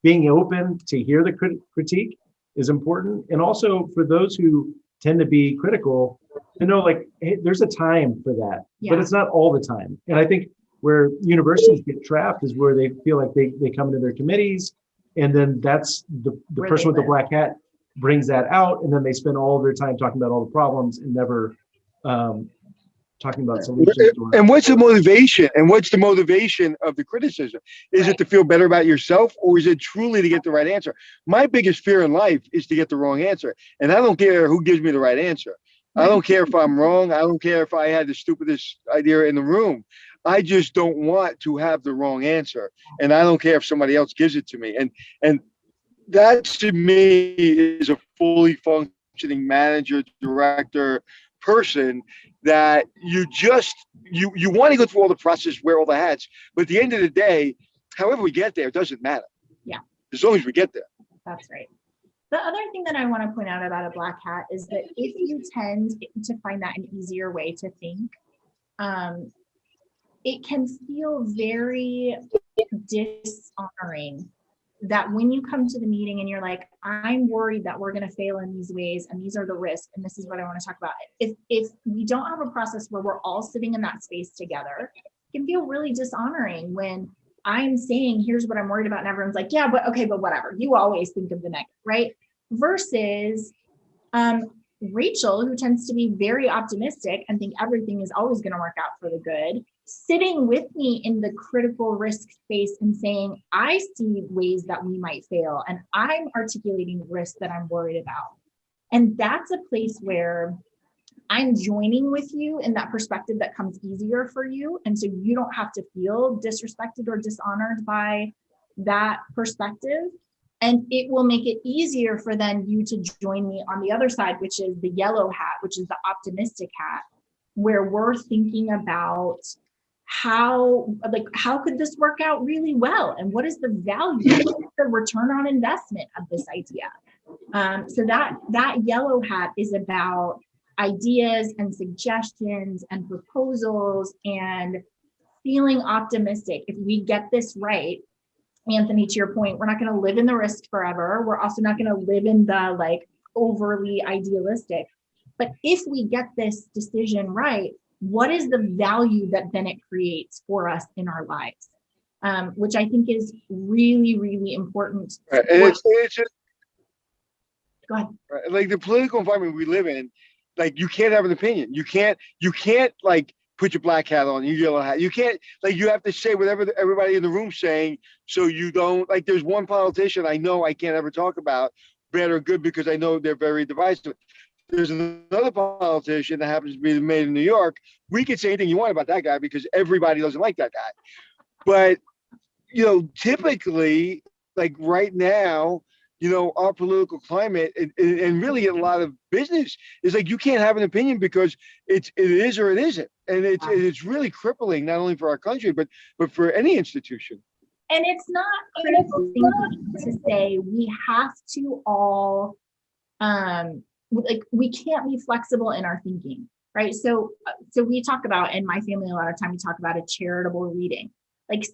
being open to hear the critique is important. And also for those who tend to be critical, to know like, hey, there's a time for that, but it's not all the time. And I think where universities get trapped is where they feel like they come into their committees, and then that's the person with the black hat brings that out, and then they spend all their time talking about all the problems and never talking about solutions. And what's the motivation? And what's the motivation of the criticism? Is it to feel better about yourself, or is it truly to get the right answer? My biggest fear in life is to get the wrong answer. And I don't care who gives me the right answer. I don't care if I'm wrong. I don't care if I had the stupidest idea in the room. I just don't want to have the wrong answer. And I don't care if somebody else gives it to me. And that to me is a fully functioning manager, director, person that you want to go through all the process, wear all the hats, but at the end of the day, however we get there, it doesn't matter. Yeah. As long as we get there. That's right. The other thing that I want to point out about a black hat is that if you tend to find that an easier way to think, it can feel very dishonoring that when you come to the meeting and you're like, I'm worried that we're going to fail in these ways, and these are the risks, and this is what I want to talk about. If we don't have a process where we're all sitting in that space together, it can feel really dishonoring when I'm saying, here's what I'm worried about, and everyone's like, yeah, but okay, but whatever. You always think of the negative, right? Versus Rachel, who tends to be very optimistic and think everything is always going to work out for the good, sitting with me in the critical risk space and saying, I see ways that we might fail, and I'm articulating risks that I'm worried about. And that's a place where I'm joining with you in that perspective that comes easier for you. And so you don't have to feel disrespected or dishonored by that perspective. And it will make it easier for then you to join me on the other side, which is the yellow hat, which is the optimistic hat, where we're thinking about how could this work out really well? And what is the value, what is the return on investment of this idea? So that yellow hat is about ideas and suggestions and proposals and feeling optimistic. If we get this right, Anthony, to your point, we're not going to live in the risk forever. We're also not going to live in the overly idealistic. But if we get this decision right, what is the value that then it creates for us in our lives? Which I think is really, really important. Right. And it's go ahead. Right. Like the political environment we live in, like you can't have an opinion. You can't like put your black hat on, your yellow hat. You can't, you have to say whatever everybody in the room's saying, so you don't, there's one politician I know I can't ever talk about, bad or good, because I know they're very divisive. There's another politician that happens to be made in New York. We could say anything you want about that guy because everybody doesn't like that guy. But, typically, right now, our political climate and really a lot of business is you can't have an opinion because it is or it isn't. And it's really crippling, not only for our country, but for any institution. And it's not critical thinking to say we have to all, we can't be flexible in our thinking, right? So we talk about, in my family, a lot of time we talk about a charitable reading.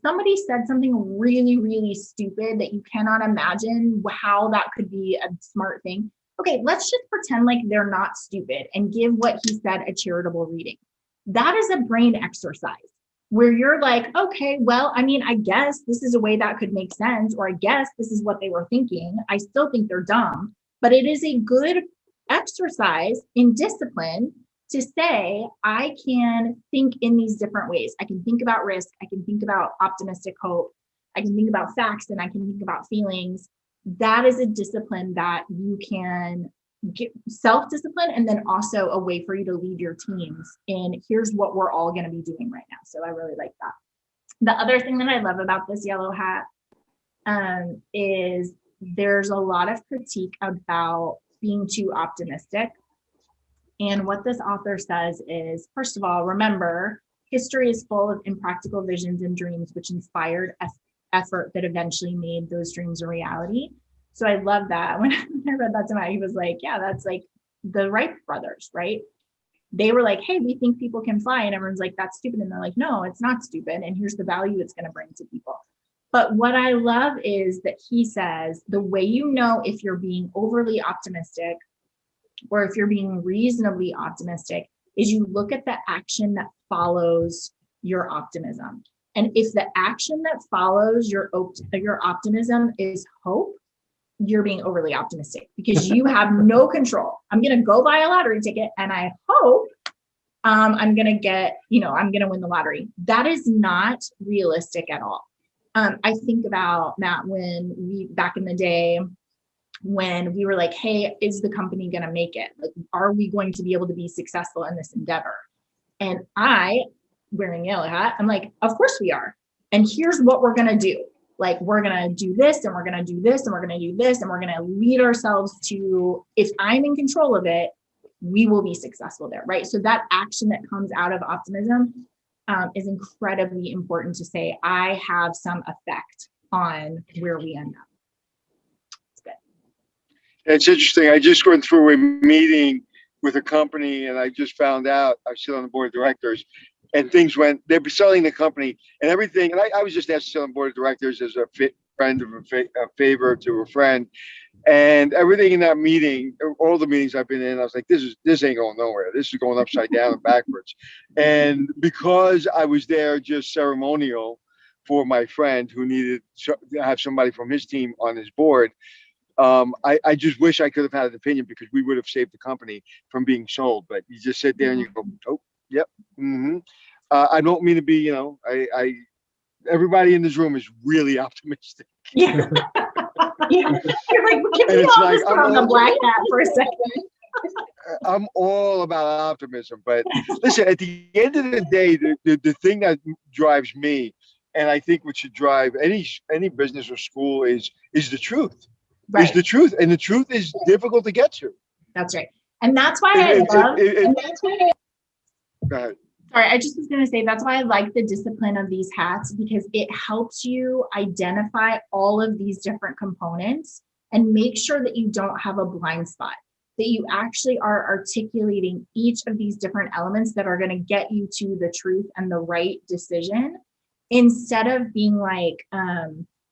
Somebody said something really, really stupid that you cannot imagine how that could be a smart thing. Okay, let's just pretend like they're not stupid and give what he said a charitable reading. That is a brain exercise where you're like, okay, well, I mean, I guess this is a way that could make sense, or I guess this is what they were thinking. I still think they're dumb, but it is a good exercise in discipline to say, I can think in these different ways. I can think about risk. I can think about optimistic hope. I can think about facts, and I can think about feelings. That is a discipline that you can get, self-discipline, and then also a way for you to lead your teams. And here's what we're all going to be doing right now. So I really like that. The other thing that I love about this yellow hat is there's a lot of critique about being too optimistic. And what this author says is, first of all, remember, history is full of impractical visions and dreams, which inspired effort that eventually made those dreams a reality. So I love that. When I read that to Matt, he was like, yeah, that's like the Wright brothers, right? They were like, hey, we think people can fly. And everyone's like, that's stupid. And they're like, no, it's not stupid. And here's the value it's going to bring to people. But what I love is that he says the way you know if you're being overly optimistic or if you're being reasonably optimistic is you look at the action that follows your optimism. And if the action that follows your optimism is hope, you're being overly optimistic because you have no control. I'm going to go buy a lottery ticket and I hope I'm going to get, I'm going to win the lottery. That is not realistic at all. I think about, Matt, back in the day, when we were like, hey, is the company going to make it? Like, are we going to be able to be successful in this endeavor? And I, wearing yellow hat, I'm like, of course we are. And here's what we're going to do. Like, we're going to do this and we're going to do this and we're going to do this. And we're going to lead ourselves to, if I'm in control of it, we will be successful there, right? So that action that comes out of optimism is incredibly important to say, I have some effect on where we end up. It's good. It's interesting. I just went through a meeting with a company and I just found out I sit on the board of directors and they were selling the company and everything. And I was just asked to sit on the board of directors as a friend of a favor to a friend. And everything in that meeting, all the meetings I've been in, I was like, this ain't going nowhere. This is going upside down and backwards. And because I was there just ceremonial for my friend who needed to have somebody from his team on his board, I just wish I could have had an opinion because we would have saved the company from being sold. But you just sit there and you go, oh, yep. Mm-hmm. I don't mean to be, everybody in this room is really optimistic. Yeah. Yeah. You're like, can we all just put on the black hat for a second? I'm all about optimism, but listen, at the end of the day, the thing that drives me, and I think what should drive any business or school is the truth. Right. Is the truth, and the truth is difficult to get to. That's right, and that's why Go ahead. Sorry, I just was going to say that's why I like the discipline of these hats because it helps you identify all of these different components and make sure that you don't have a blind spot, that you actually are articulating each of these different elements that are going to get you to the truth and the right decision instead of being like,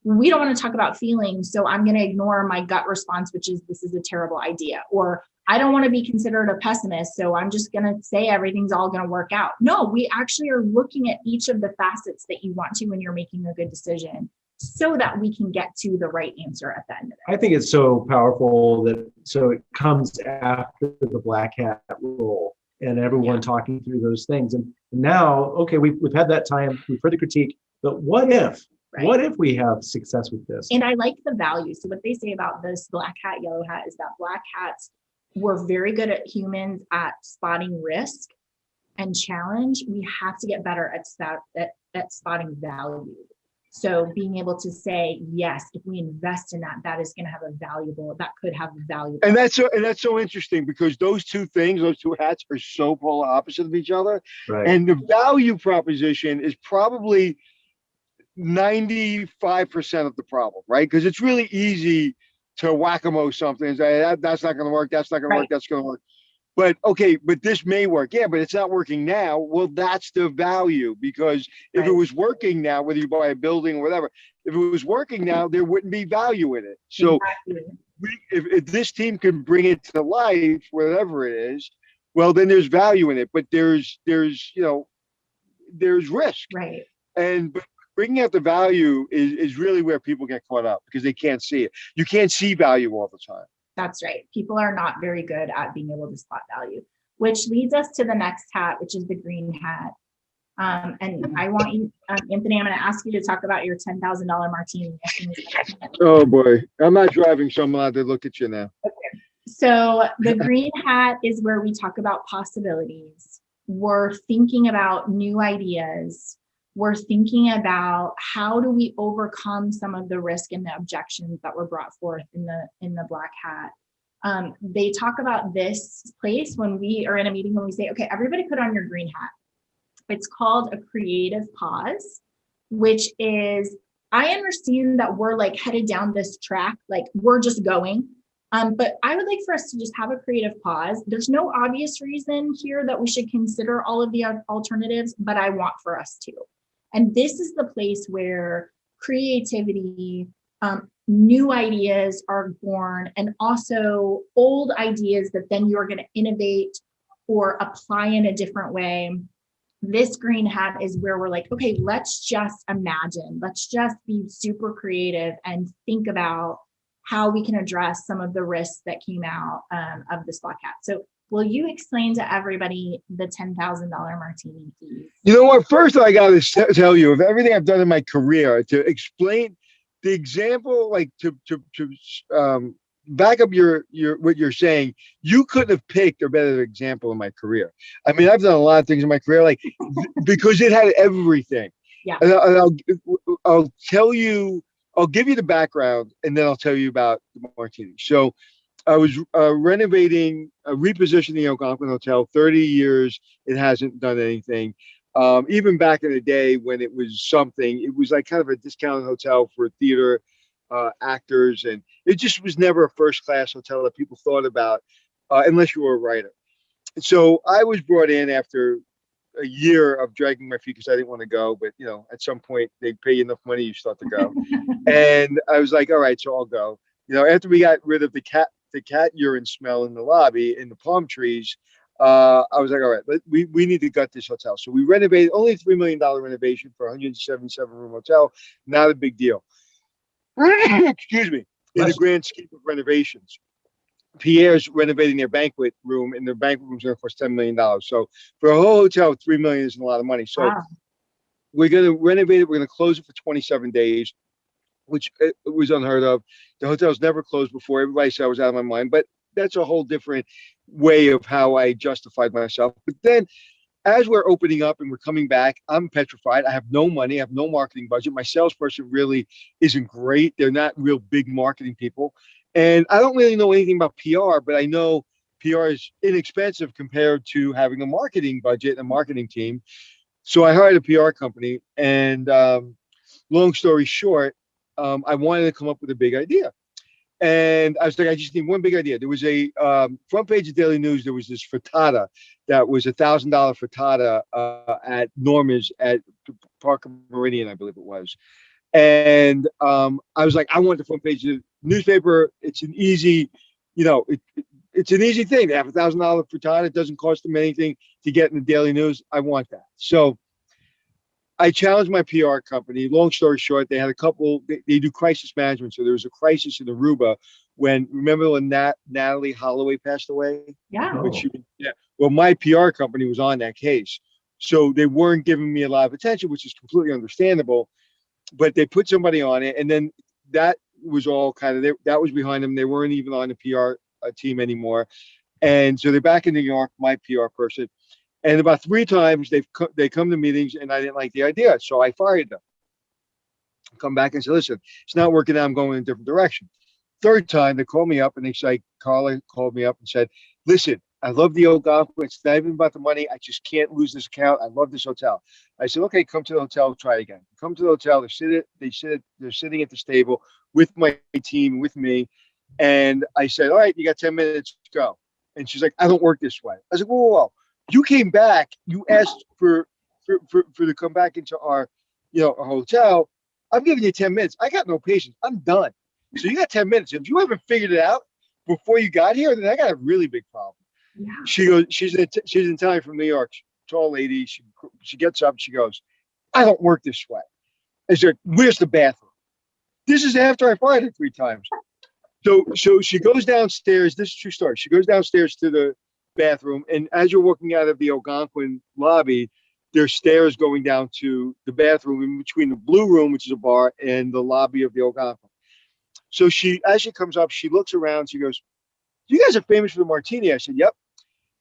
we don't want to talk about feelings, so I'm going to ignore my gut response, which is this is a terrible idea. Or I don't want to be considered a pessimist, so I'm just going to say everything's all going to work out. No, we actually are looking at each of the facets that you want to when you're making a good decision so that we can get to the right answer at the end of it. I think it's so powerful so it comes after the black hat role and everyone talking through those things. And now, okay, we've had that time, we've heard the critique, but what if? Right. What if we have success with this? And I like the value. So what they say about this black hat, yellow hat is that black hats were very good at humans at spotting risk and challenge. We have to get better at spotting value. So being able to say, yes, if we invest in that, that could have a valuable. And that's so interesting because those two hats are so polar opposite of each other. Right. And the value proposition is probably 95% of the problem, right? Because it's really easy to whack-a-mole something and say, that's not going to work, that's not going to work, that's going to work. But okay, but this may work. Yeah, but it's not working now. Well, that's the value because if it was working now, whether you buy a building or whatever, if it was working now, there wouldn't be value in it. So if this team can bring it to life, whatever it is, well, then there's value in it. But there's risk. Right. But bringing out the value is really where people get caught up because they can't see it. You can't see value all the time. That's right. People are not very good at being able to spot value, which leads us to the next hat, which is the green hat. And I want you, Anthony, I'm going to ask you to talk about your $10,000 martini. Oh boy, I'm not driving, so I'm allowed to look at you now. Okay. So the green hat is where we talk about possibilities. We're thinking about new ideas. We're thinking about how do we overcome some of the risk and the objections that were brought forth in the black hat. They talk about this place when we are in a meeting when we say, okay, everybody put on your green hat. It's called a creative pause, which is, I understand that we're like headed down this track, like we're just going. But I would like for us to just have a creative pause. There's no obvious reason here that we should consider all of the alternatives, but I want for us to. And this is the place where creativity, new ideas are born, and also old ideas that then you're going to innovate or apply in a different way. This green hat is where we're like, okay, let's just imagine, let's just be super creative and think about how we can address some of the risks that came out of this black hat. So will you explain to everybody the $10,000 martini, please? You know what? First, I got to tell you, of everything I've done in my career, to explain the example, like to back up your what you're saying, you couldn't have picked a better example in my career. I mean, I've done a lot of things in my career, like because it had everything. Yeah. And I'll tell you, I'll give you the background, and then I'll tell you about the martini. So I was renovating, repositioning the Algonquin Hotel. 30 years, it hasn't done anything. Even back in the day when it was something, it was like kind of a discounted hotel for theater actors, and it just was never a first-class hotel that people thought about unless you were a writer. So I was brought in after a year of dragging my feet because I didn't want to go, but you know, at some point they pay you enough money, you start to go. And I was like, all right, so I'll go. You know, after we got rid of the cat urine smell in the lobby in the palm trees, I was like, all right, we need to gut this hotel. So we renovated, only a $3 million renovation for a 177 room hotel. Not a big deal. Excuse me. In the grand scheme of renovations, Pierre's renovating their banquet room, and their banquet room's going to cost $10 million. So for a whole hotel, $3 million isn't a lot of money. So we're going to renovate it. We're going to close it for 27 days, which was unheard of. The hotel's never closed before. Everybody said I was out of my mind, but that's a whole different way of how I justified myself. But then as we're opening up and we're coming back, I'm petrified. I have no money. I have no marketing budget. My salesperson really isn't great. They're not real big marketing people. And I don't really know anything about PR, but I know PR is inexpensive compared to having a marketing budget and a marketing team. So I hired a PR company, and long story short, I wanted to come up with a big idea. And I was like, I just need one big idea. There was a front page of Daily News. There was this frittata that was $1,000 frittata at Norma's at Park Meridian, I believe it was. And I was like, I want the front page of the newspaper. It's an easy, you know, it's an easy thing. They have $1,000 frittata. It doesn't cost them anything to get in the Daily News. I want that. So I challenged my PR company. Long story short, they had a couple, they do crisis management. So there was a crisis in Aruba remember when Natalie Holloway passed away? Yeah. Yeah. Well, my PR company was on that case. So they weren't giving me a lot of attention, which is completely understandable. But they put somebody on it. And then that was all kind of, that was behind them. They weren't even on the PR team anymore. And so they're back in New York, my PR person. And about 3 times they come to meetings, and I didn't like the idea, so I fired them. Come back and say, listen, it's not working out. I'm going in a different direction. 3rd time they called me up, and they say, Carla called me up and said, listen, I love the Algonquin. It's not even about the money. I just can't lose this account. I love this hotel. I said, okay, come to the hotel. Try it again. Come to the hotel. They're sitting at this table with my team, with me, and I said, all right, you got 10 minutes to go. And she's like, I don't work this way. I said, whoa. You came back, you asked for to come back into our, our hotel. I'm giving you 10 minutes. I got no patience. I'm done. So you got 10 minutes. If you haven't figured it out before you got here, then I got a really big problem. Yeah. She goes, she's an Italian from New York, tall lady. She gets up, she goes, I don't work this way. I said, where's the bathroom? This is after I fired her 3 times. So she goes downstairs. This is a true story. She goes downstairs to the bathroom, and as you're walking out of the Algonquin lobby, there's stairs going down to the bathroom in between the Blue Room, which is a bar, and the lobby of the Algonquin. So as she comes up, she looks around, she goes, you guys are famous for the martini. I said, yep.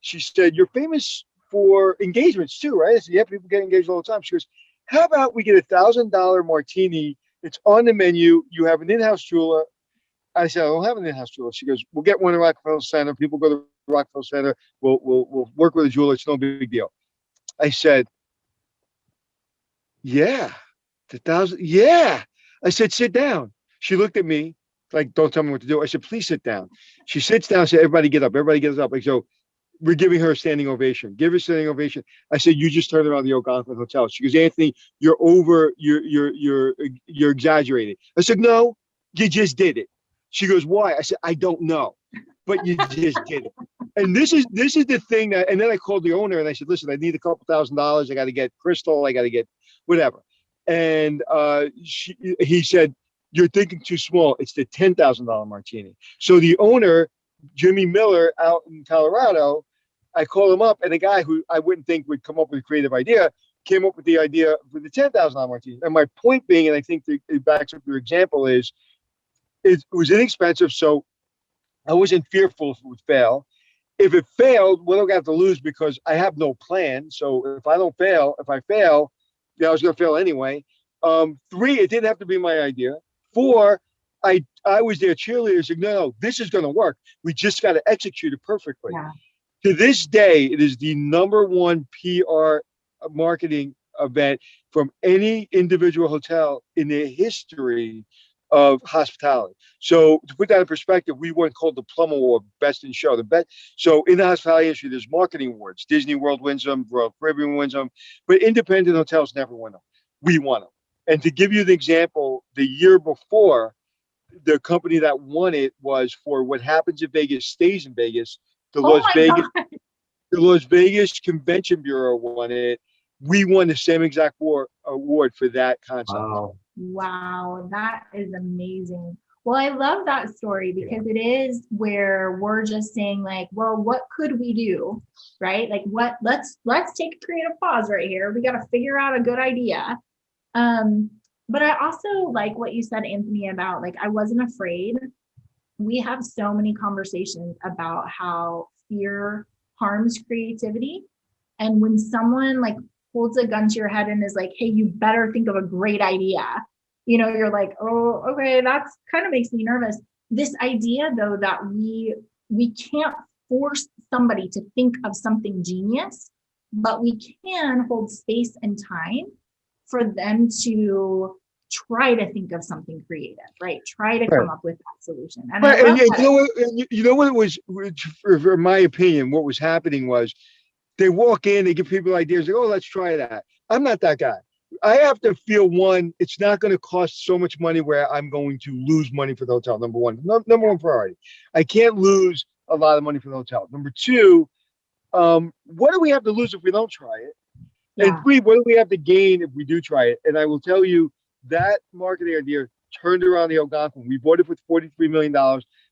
She said, you're famous for engagements too, right? I said, yeah, people get engaged all the time. She goes, how about we get $1,000 martini? It's on the menu. You have an in-house jeweler. I said, I don't have an in-house jeweler. She goes, we'll get one at Rockefeller Center. People go to Rockefeller Center. We'll work with a jeweler. It's no big deal. I said, yeah, yeah. I said, sit down. She looked at me like, don't tell me what to do. I said, please sit down. She sits down. I said, everybody get up. Everybody gets up. I go, we're giving her a standing ovation. Give her a standing ovation. I said, you just turned around the Algonquin Hotel. She goes, Anthony, you're exaggerating. I said, no, you just did it. She goes, why? I said, I don't know, but you just did it. And this is the thing that, and then I called the owner and I said, listen, I need a couple $1,000. I got to get crystal. I got to get whatever. And he said, you're thinking too small. It's the $10,000 martini. So the owner, Jimmy Miller, out in Colorado, I called him up, and a guy who I wouldn't think would come up with a creative idea came up with the idea for the $10,000 martini. And my point being, and I think it backs up your example, is it was inexpensive, so I wasn't fearful if it would fail. If it failed, what do I have to lose? Because I have no plan. So if I fail, yeah, I was going to fail anyway. 3, it didn't have to be my idea. 4, I was their cheerleader, saying, no, this is going to work. We just got to execute it perfectly. Yeah. To this day, it is the #1 PR marketing event from any individual hotel in the history of hospitality. So to put that in perspective, we won called the Plum Award, Best in Show. So in the hospitality industry, there's marketing awards. Disney World wins them, Royal Caribbean wins them, but independent hotels never win them. We won them. And to give you the example, the year before, the company that won it was for What Happens in Vegas Stays in Vegas. The Las Vegas Convention Bureau won it. We won the same exact award for that concept. Wow, that is amazing. Well, I love that story because it is where we're just saying like, well, what could we do? Right? Like let's take a creative pause right here. We got to figure out a good idea. But I also like what you said, Anthony, about like, I wasn't afraid. We have so many conversations about how fear harms creativity. And when someone like holds a gun to your head and is like, hey, you better think of a great idea, you're like, oh, okay, that's kind of makes me nervous. This idea though, that we can't force somebody to think of something genius, but we can hold space and time for them to try to think of something creative, right? Try to come up with that solution. And you know what it was, for my opinion, what was happening was they walk in, they give people ideas, like, oh, let's try that. I'm not that guy. I have to feel, one, it's not going to cost so much money where I'm going to lose money for the hotel. Number one priority. I can't lose a lot of money for the hotel. Number 2, what do we have to lose if we don't try it? Yeah. And 3, what do we have to gain if we do try it? And I will tell you, that marketing idea turned around the Algonquin. We bought it for $43 million.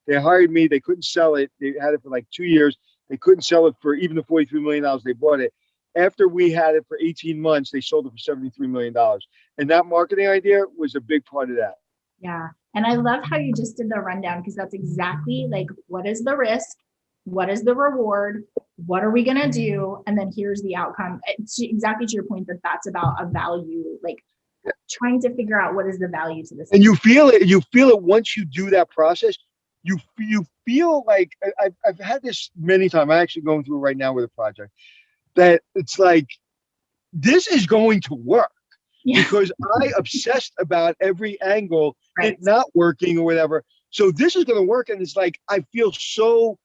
They hired me. They couldn't sell it. They had it for like 2 years. They couldn't sell it for even the $43 million they bought it. After we had it for 18 months, they sold it for $73 million. And that marketing idea was a big part of that. Yeah. And I love how you just did the rundown, because that's exactly like, what is the risk? What is the reward? What are we going to do? And then here's the outcome. It's exactly to your point that that's about a value, like trying to figure out what is the value to this. And you feel it once you do that process. You feel like, I've had this many times. I'm actually going through it right now with a project that it's like, this is going to work. Yeah. Because I obsessed about every angle, right, it not working or whatever. So this is going to work. And it's like, I felt so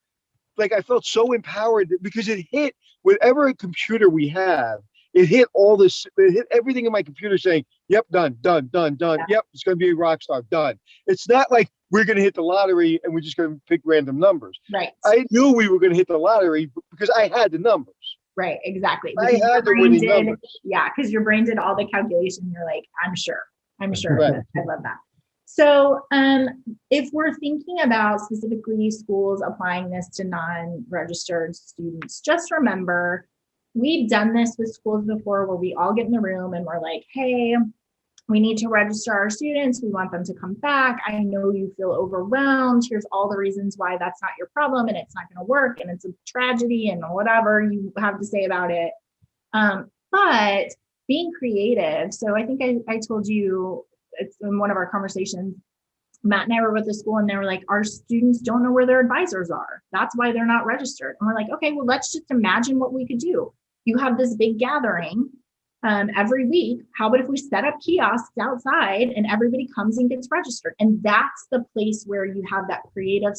empowered because it hit whatever computer we have. It hit everything in my computer saying, yep, done. Yeah. Yep, it's going to be a rock star, done. It's not like we're going to hit the lottery and we're just going to pick random numbers. Right. I knew we were going to hit the lottery because I had the numbers. Right, exactly. I had the winning numbers. Yeah, because your brain did all the calculation. You're like, I'm sure. Right. I love that. So if we're thinking about specifically schools applying this to non-registered students, just remember, we've done this with schools before where we all get in the room and we're like, hey, we need to register our students. We want them to come back. I know you feel overwhelmed. Here's all the reasons why that's not your problem and it's not going to work and it's a tragedy and whatever you have to say about it. But being creative. So I think I told you it's in one of our conversations, Matt and I were with the school and they were like, our students don't know where their advisors are. That's why they're not registered. And we're like, okay, well, let's just imagine what we could do. You have this big gathering every week. How about if we set up kiosks outside and everybody comes and gets registered? And that's the place where you have that creative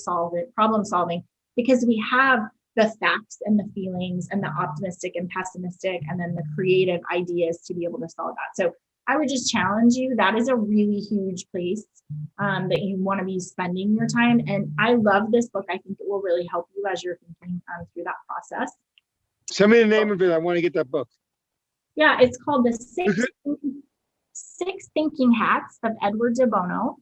problem solving, because we have the facts and the feelings and the optimistic and pessimistic, and then the creative ideas to be able to solve that. So I would just challenge you. That is a really huge place that you want to be spending your time. And I love this book. I think it will really help you as you're thinking through that process. Send me the name of it. I want to get that book. Yeah, it's called The Six Thinking Hats of Edward de Bono.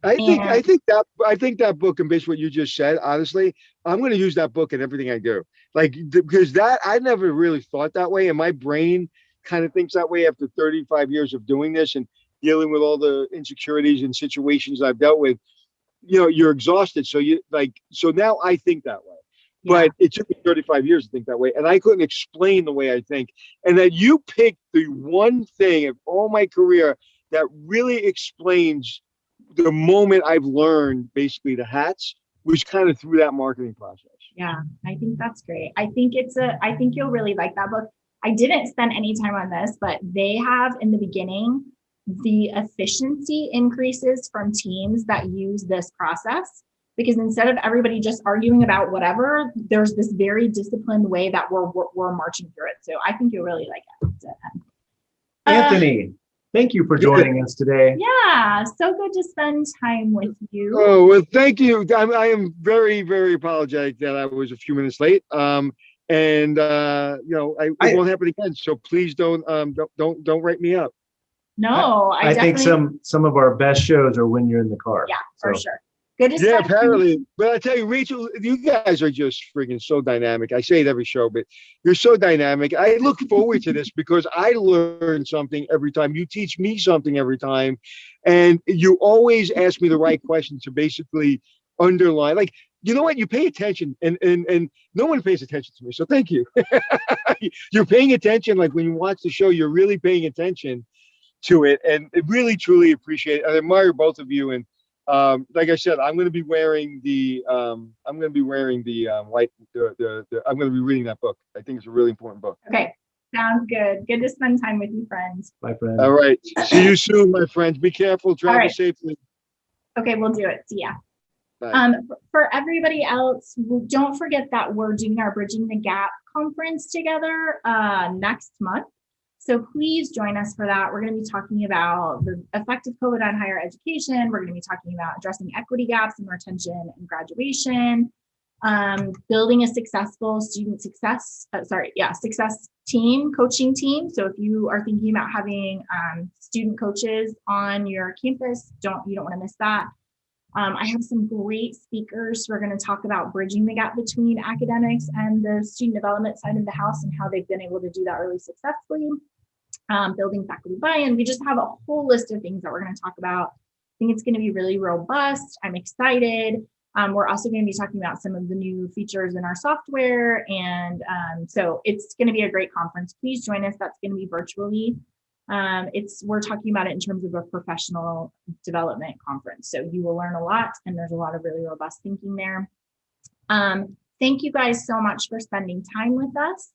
I think that book, and based on what you just said, honestly, I'm going to use that book in everything I do. Like, because that I never really thought that way, and my brain kind of thinks that way after 35 years of doing this and dealing with all the insecurities and situations I've dealt with. You know, you're exhausted, so now I think that way. Yeah. But it took me 35 years to think that way, and I couldn't explain the way I think. And that you picked the one thing of all my career that really explains the moment I've learned basically the hats, was kind of through that marketing process. Yeah, I think that's great. I think you'll really like that book. I didn't spend any time on this, but they have in the beginning, the efficiency increases from teams that use this process, because instead of everybody just arguing about whatever, there's this very disciplined way that we're marching through it. So I think you'll really like it. Anthony, thank you for joining us today. Yeah, so good to spend time with you. Oh, well, thank you. I am very, very apologetic that I was a few minutes late. It won't happen again. So please don't write me up. No, I think some of our best shows are when you're in the car. Yeah, for sure. Good to Yeah, apparently. But I tell you, Rachel, you guys are just freaking so dynamic. I say it every show, but you're so dynamic. I look forward to this because I learn something every time. You teach me something every time. And you always ask me the right questions to basically underline. Like, you know what? You pay attention, and no one pays attention to me. So thank you. You're paying attention. Like when you watch the show, you're really paying attention to it. And I really, truly appreciate it. I admire both of you. And like I said, I'm going to be wearing the I'm going to be reading that book. I think it's a really important book. Okay. Sounds good. Good to spend time with you, friends. Bye, friends. All right. See you soon, my friends. Be careful. Travel safely. Okay, we'll do it. See ya. Bye. For everybody else, don't forget that we're doing our Bridging the Gap conference together next month. So please join us for that. We're going to be talking about the effect of COVID on higher education. We're going to be talking about addressing equity gaps in retention and graduation, building a successful success team, coaching team. So if you are thinking about having student coaches on your campus, you don't want to miss that. I have some great speakers who are going to talk about bridging the gap between academics and the student development side of the house and how they've been able to do that really successfully. Building faculty buy-in. We just have a whole list of things that we're going to talk about. I think it's going to be really robust. I'm excited. We're also going to be talking about some of the new features in our software. And so it's going to be a great conference. Please join us. That's going to be virtually. We're talking about it in terms of a professional development conference. So you will learn a lot, and there's a lot of really robust thinking there. Thank you guys so much for spending time with us.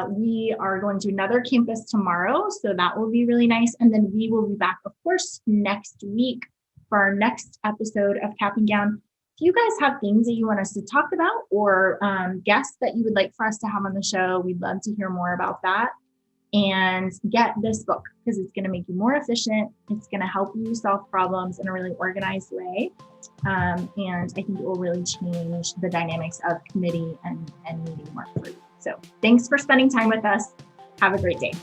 We are going to another campus tomorrow, so that will be really nice. And then we will be back, of course, next week for our next episode of Cap and Gown. If you guys have things that you want us to talk about or guests that you would like for us to have on the show, we'd love to hear more about that. And get this book because it's going to make you more efficient. It's going to help you solve problems in a really organized way. And I think it will really change the dynamics of committee and meeting work for you. So thanks for spending time with us. Have a great day.